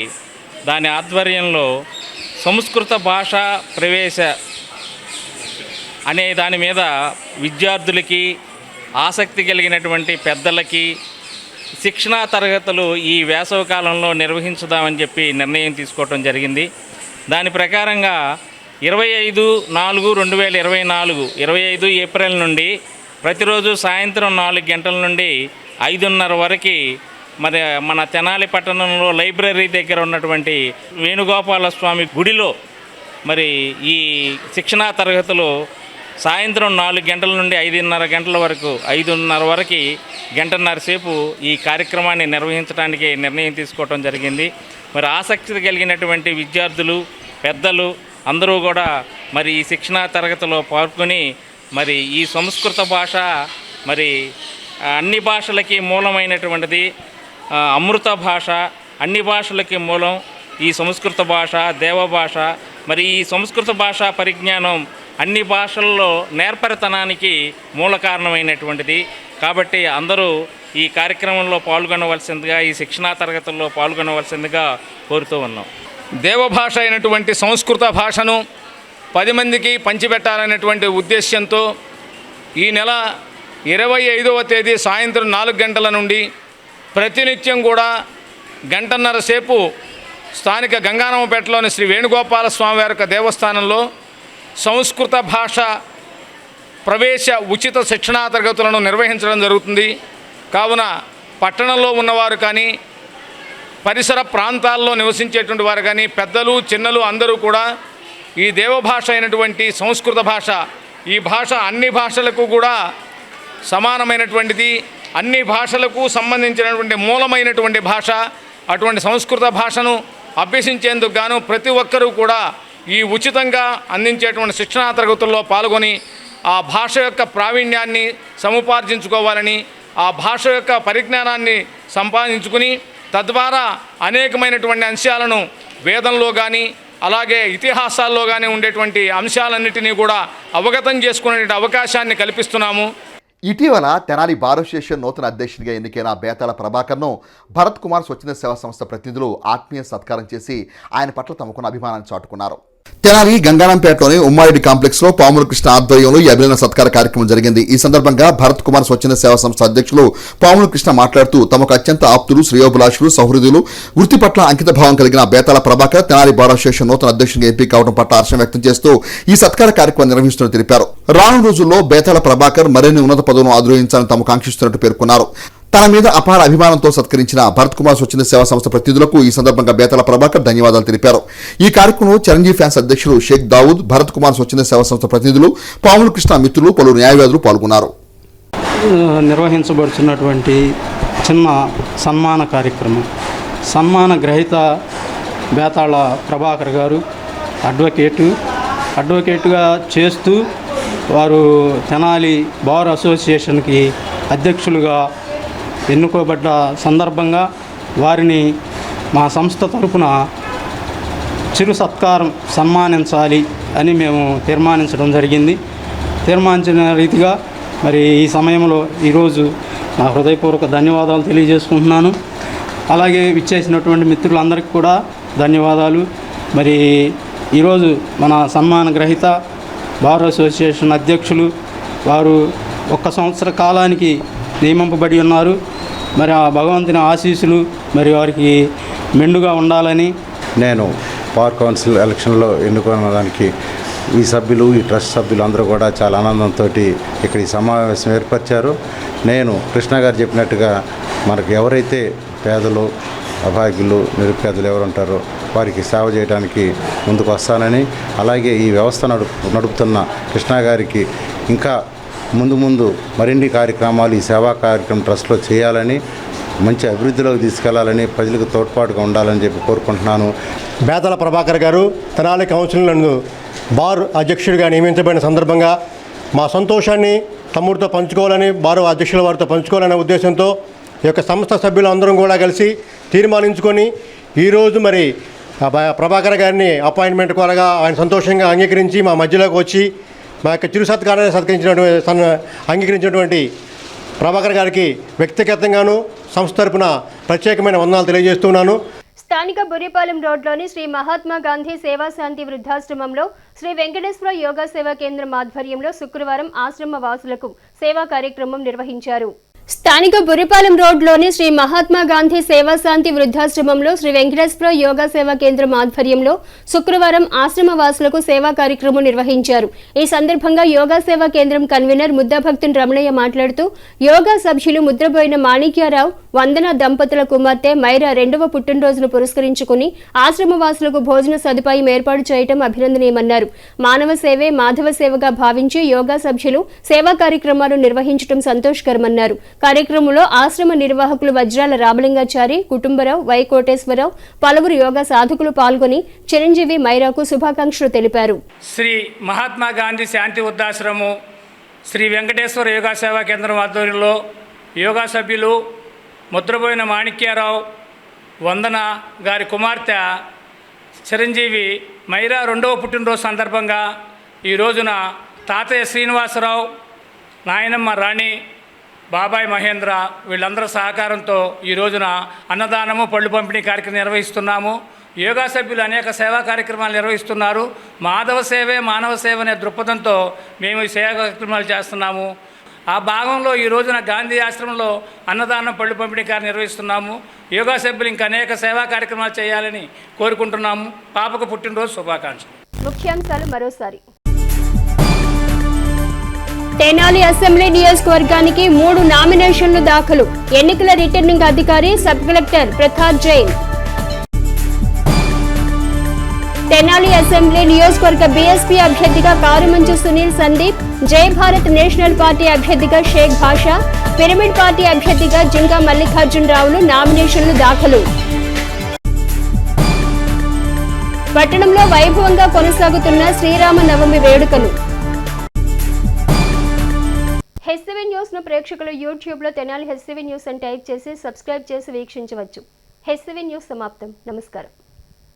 దాని ఆధ్వర్యంలో సంస్కృత భాష ప్రవేశ అనే దాని మీద విద్యార్థులకి ఆసక్తి కలిగినటువంటి పెద్దలకి శిక్షణా తరగతులు ఈ వేసవికాలంలో నిర్వహించుదామని చెప్పి నిర్ణయం తీసుకోవడం జరిగింది. దాని ప్రకారంగా 25/4/2024 25 ఏప్రిల్ నుండి ప్రతిరోజు సాయంత్రం 4 గంటల నుండి 5:30 వరకు మరి మన తెనాలి పట్టణంలో లైబ్రరీ దగ్గర ఉన్నటువంటి వేణుగోపాల స్వామి గుడిలో మరి ఈ శిక్షణా తరగతులు సాయంత్రం 4 గంటల నుండి 5:30 గంటల వరకు 5:30 వరకు గంటన్నర సేపు ఈ కార్యక్రమాన్ని నిర్వహించడానికి నిర్ణయం తీసుకోవడం జరిగింది. మరి ఆసక్తి కలిగినటువంటి విద్యార్థులు పెద్దలు అందరూ కూడా మరి ఈ శిక్షణా తరగతిలో పాల్గొని మరి ఈ సంస్కృత భాష మరి అన్ని భాషలకి మూలమైనటువంటిది, అమృత భాష, అన్ని భాషలకి మూలం ఈ సంస్కృత భాష, దేవభాష. మరి ఈ సంస్కృత భాష పరిజ్ఞానం అన్ని భాషల్లో నేర్పరితనానికి మూల కారణమైనటువంటిది. కాబట్టి అందరూ ఈ కార్యక్రమంలో పాల్గొనవలసిందిగా, ఈ శిక్షణా తరగతుల్లో పాల్గొనవలసిందిగా కోరుతూ ఉన్నాం. దేవభాష అయినటువంటి సంస్కృత భాషను 10 మందికి పంచిపెట్టాలనేటువంటి ఉద్దేశ్యంతో ఈ నెల 25వ తేదీ సాయంత్రం 4 గంటల నుండి ప్రతినిత్యం కూడా గంటన్నర సేపు స్థానిక గంగానమ్మపేటలోని శ్రీ వేణుగోపాల స్వామివారి యొక్క దేవస్థానంలో సంస్కృత భాష ప్రవేశ ఉచిత శిక్షణా తరగతులను నిర్వహించడం జరుగుతుంది. కావున పట్టణంలో ఉన్నవారు కానీ పరిసర ప్రాంతాల్లో నివసించేటువంటి వారు కానీ పెద్దలు చిన్నలు అందరూ కూడా ఈ దేవభాష అయినటువంటి సంస్కృత భాష, ఈ భాష అన్ని భాషలకు కూడా సమానమైనటువంటిది, అన్ని భాషలకు సంబంధించినటువంటి మూలమైనటువంటి భాష. అటువంటి సంస్కృత భాషను అభ్యసించేందుకు గాను ప్రతి ఒక్కరూ కూడా ఈ ఉచితంగా అందించేటువంటి శిక్షణా తరగతుల్లో పాల్గొని ఆ భాష యొక్క ప్రావీణ్యాన్ని సముపార్జించుకోవాలని, ఆ భాష యొక్క పరిజ్ఞానాన్ని సంపాదించుకుని తద్వారా అనేకమైనటువంటి అంశాలను వేదంలో కానీ అలాగే ఇతిహాసాల్లో కానీ ఉండేటువంటి అంశాలన్నిటినీ కూడా అవగతం చేసుకునే అవకాశాన్ని కల్పిస్తున్నాము. ఇటీవల తెనాలి బార్ అసోసియేషన్ నూతన అధ్యక్షుడిగా ఎన్నికైన బేతాళ ప్రభాకర్ను భరత్ కుమార్ స్వచ్ఛంద సేవా సంస్థ ప్రతినిధులు ఆత్మీయ సత్కారం చేసి ఆయన పట్ల తమకున్న అభిమానాన్ని చాటుకున్నారు. తెనాలి గంగానంపేటలోని ఉమ్మారెడ్డి కాంప్లెక్స్ లో పాముల కృష్ణ ఆధ్వర్యంలో ఈ అభినందన సత్కార కార్యక్రమం జరిగింది. ఈ సందర్భంగా భరత్ కుమార్ స్వచ్ఛంద సేవా సంస్థ అధ్యక్షులు పాముల కృష్ణ మాట్లాడుతూ తమకు అత్యంత ఆప్తులు, శ్రేయోభిలాషులు, సౌహృదులు, వృత్తి పట్ల అంకిత భావం కలిగిన బేతాల ప్రభాకర్ తెనాలి బార్ అసోసియేషన్ నూతన అధ్యక్షుడిగా ఎంపిక కావడం పట్ల హర్షం వ్యక్తం చేస్తూ ఈ సత్కార కార్యక్రమం నిర్వహిస్తున్నట్టు తెలిపారు. రానున్న రోజుల్లో బేతాల ప్రభాకర్ మరిన్ని ఉన్నత పదవులను అధిరోహించాలని తాము కాంక్షిస్తున్నట్టు పేర్కొన్నారు. తన మీద అపార అభిమానంతో సత్కరించిన భరత్ కుమార్ స్వచ్ఛంద సేవా సంస్థ ప్రతినిధులకు ఈ సందర్భంగా బేతాల ప్రభాకర్ ధన్యవాదాలు తెలిపారు. ఈ కార్యక్రమంలో చిరంజీవి ఫ్యాన్స్ అధ్యక్షులు షేక్ దావూద్, భరత్ కుమార్ స్వచ్ఛంద సేవా సంస్థ ప్రతినిధులు, పాముల కృష్ణ మిత్రులు, పలువురు న్యాయవాదులు పాల్గొన్నారు. నిర్వహించబడుతున్నటువంటి చిన్న సన్మాన కార్యక్రమం. సన్మాన గ్రహీత బేతాళ ప్రభాకర్ గారు అడ్వకేటుగా చేస్తూ వారు తెనాలి బార్ అసోసియేషన్కి అధ్యక్షులుగా ఎన్నుకోబడ్డ సందర్భంగా వారిని మా సంస్థ తరపున చిరు సత్కారం సన్మానించాలి అని మేము తీర్మానించడం జరిగింది. తీర్మానించిన రీతిగా మరి ఈ సమయంలో ఈరోజు నా హృదయపూర్వక ధన్యవాదాలు తెలియజేసుకుంటున్నాను. అలాగే విచ్చేసినటువంటి మిత్రులందరికీ కూడా ధన్యవాదాలు. మరి ఈరోజు మన సన్మాన గ్రహీత బార్ అసోసియేషన్ అధ్యక్షులు వారు 1 సంవత్సర కాలానికి నియమింపబడి ఉన్నారు. మరి ఆ భగవంతుని ఆశీస్సులు మరి వారికి మెండుగా ఉండాలని. నేను బార్ కౌన్సిల్ ఎలక్షన్లో ఎన్నుకున్న దానికి ఈ సభ్యులు, ఈ ట్రస్ట్ సభ్యులు అందరూ కూడా చాలా ఆనందంతో ఇక్కడ ఈ సమావేశం ఏర్పరిచారు. నేను కృష్ణ గారు చెప్పినట్టుగా మనకు ఎవరైతే పేదలు, అభాగ్యులు, నిరుపేదలు ఎవరు ఉంటారో వారికి సేవ చేయడానికి ముందుకు వస్తానని, అలాగే ఈ వ్యవస్థ నడుపుతున్న కృష్ణ గారికి ఇంకా ముందు మరిన్ని కార్యక్రమాలు ఈ సేవా కార్యక్రమం ట్రస్ట్లో చేయాలని, మంచి అభివృద్ధిలోకి తీసుకెళ్లాలని, ప్రజలకు తోడ్పాటుగా ఉండాలని చెప్పి కోరుకుంటున్నాను. బేతాల ప్రభాకర్ గారు తెనాలి కౌన్సిల్ నందు బార్ అధ్యక్షుడిగా నియమించబడిన సందర్భంగా మా సంతోషాన్ని తమ్ముడితో పంచుకోవాలని, బారు అధ్యక్షుల వారితో పంచుకోవాలనే ఉద్దేశంతో ఈ యొక్క సంస్థ సభ్యులు అందరం కూడా కలిసి తీర్మానించుకొని ఈరోజు మరి ప్రభాకర్ గారిని అపాయింట్మెంట్ కోరగా ఆయన సంతోషంగా అంగీకరించి మా మధ్యలోకి వచ్చి మా యొక్క చిరు సత్కారాన్ని అంగీకరించినటువంటి ప్రభాకర్ గారికి వ్యక్తిగతంగాను సంస్థ తరపున ప్రత్యేకమైన వందనాలు తెలియజేస్తున్నాను. స్థానిక బుర్రిపాలెం రోడ్లోని శ్రీ మహాత్మా గాంధీ సేవా శాంతి వృద్ధాశ్రమంలో శ్రీ వెంకటేశ్వర యోగా సేవా కేంద్రం ఆధ్వర్యంలో శుక్రవారం ఆశ్రమ వాసులకు సేవా కార్యక్రమం నిర్వహించారు. స్థానిక బుర్రిపాలెం రోడ్లోని శ్రీ మహాత్మా గాంధీ సేవా శాంతి వృద్ధాశ్రమంలో శ్రీ వెంకటేశ్వర యోగా సేవా కేంద్రం ఆధ్వర్యంలో శుక్రవారం ఆశ్రమ వాసులకు సేవా కార్యక్రమం నిర్వహించారు. ఈ సందర్భంగా యోగా సేవా కేంద్రం కన్వీనర్ ముద్దాభక్తుని రమణయ్య మాట్లాడుతూ యోగా సభ్యులు ముద్రబోయిన మాణిక్యారావు, వందన దంపతుల కుమార్తె మైరా 2వ పుట్టినరోజును పురస్కరించుకుని ఆశ్రమ వాసులకు భోజన సదుపాయం ఏర్పాటు చేయడం అభినందనీయమన్నారు. మానవ సేవే మాధవ సేవగా భావించి యోగా సభ్యులు సేవా కార్యక్రమాలు నిర్వహించడం సంతోషకరమన్నారు. కార్యక్రమంలో ఆశ్రమ నిర్వాహకులు వజ్రాల రామలింగాచారి, కుటుంబరావు, వై కోటేశ్వరరావు, పలువురు యోగా సాధకులు పాల్గొని చిరంజీవి మైరాకు శుభాకాంక్షలు తెలిపారు. శ్రీ మహాత్మా గాంధీ శాంతి వృద్ధాశ్రమం, శ్రీ వెంకటేశ్వర యోగా సేవా కేంద్రం ఆధ్వర్యంలో యోగా సభ్యులు ముద్రబోయిన మాణిక్యారావు, వందన గారి కుమార్తె చిరంజీవి మైరా 2వ పుట్టినరోజు సందర్భంగా ఈ రోజున తాతయ్య శ్రీనివాసరావు, నాయనమ్మ రాణి, బాబాయ్ మహేంద్ర వీళ్ళందరూ సహకారంతో ఈ రోజున అన్నదానము, పళ్ళు పంపిణీ కార్యక్రమం నిర్వహిస్తున్నాము. యోగా సభ్యులు అనేక సేవా కార్యక్రమాలు నిర్వహిస్తున్నారు. మాధవ సేవే మానవ సేవ అనే దృక్పథంతో మేము ఈ సేవా కార్యక్రమాలు చేస్తున్నాము. ఆ భాగంలో ఈ రోజున గాంధీ ఆశ్రమంలో అన్నదానం, పళ్ళు పంపిణీ కార్యక్రమం నిర్వహిస్తున్నాము. యోగా సభ్యులు ఇంకా అనేక సేవా కార్యక్రమాలు చేయాలని కోరుకుంటున్నాము. పాపకు పుట్టినరోజు శుభాకాంక్షలు. ముఖ్యాంశాలు మరోసారి. తెనాలి అసెంబ్లీ నియోజకవర్గానికి 3 నామినేషన్లు దాఖలు. ఎన్నికల రిటర్నింగ్ అధికారి sub collector Pratap Jain. Tenali assembly నియోజకవర్గ బీఎస్పీ అభ్యర్థిగా కారుమంచు సునీల్ సందీప్, జై భారత్ నేషనల్ పార్టీ అభ్యర్థిగా షేక్ భాషా, పిరమిడ్ పార్టీ అభ్యర్థిగా జింకా మల్లికార్జునరావులు నామినేషన్లు దాఖలు. పట్టణంలో వైభవంగా కొనసాగుతున్న శ్రీరామ నవమి వేడుకలు. హెచ్సివి న్యూస్ ను ప్రేక్షకులు యూట్యూబ్ లో తెనాలి హెచ్సివి న్యూస్ అని టైప్ చేసి సబ్స్క్రైబ్ చేసి వీక్షించవచ్చు. హెచ్సివి న్యూస్ సమాప్తం. నమస్కారం.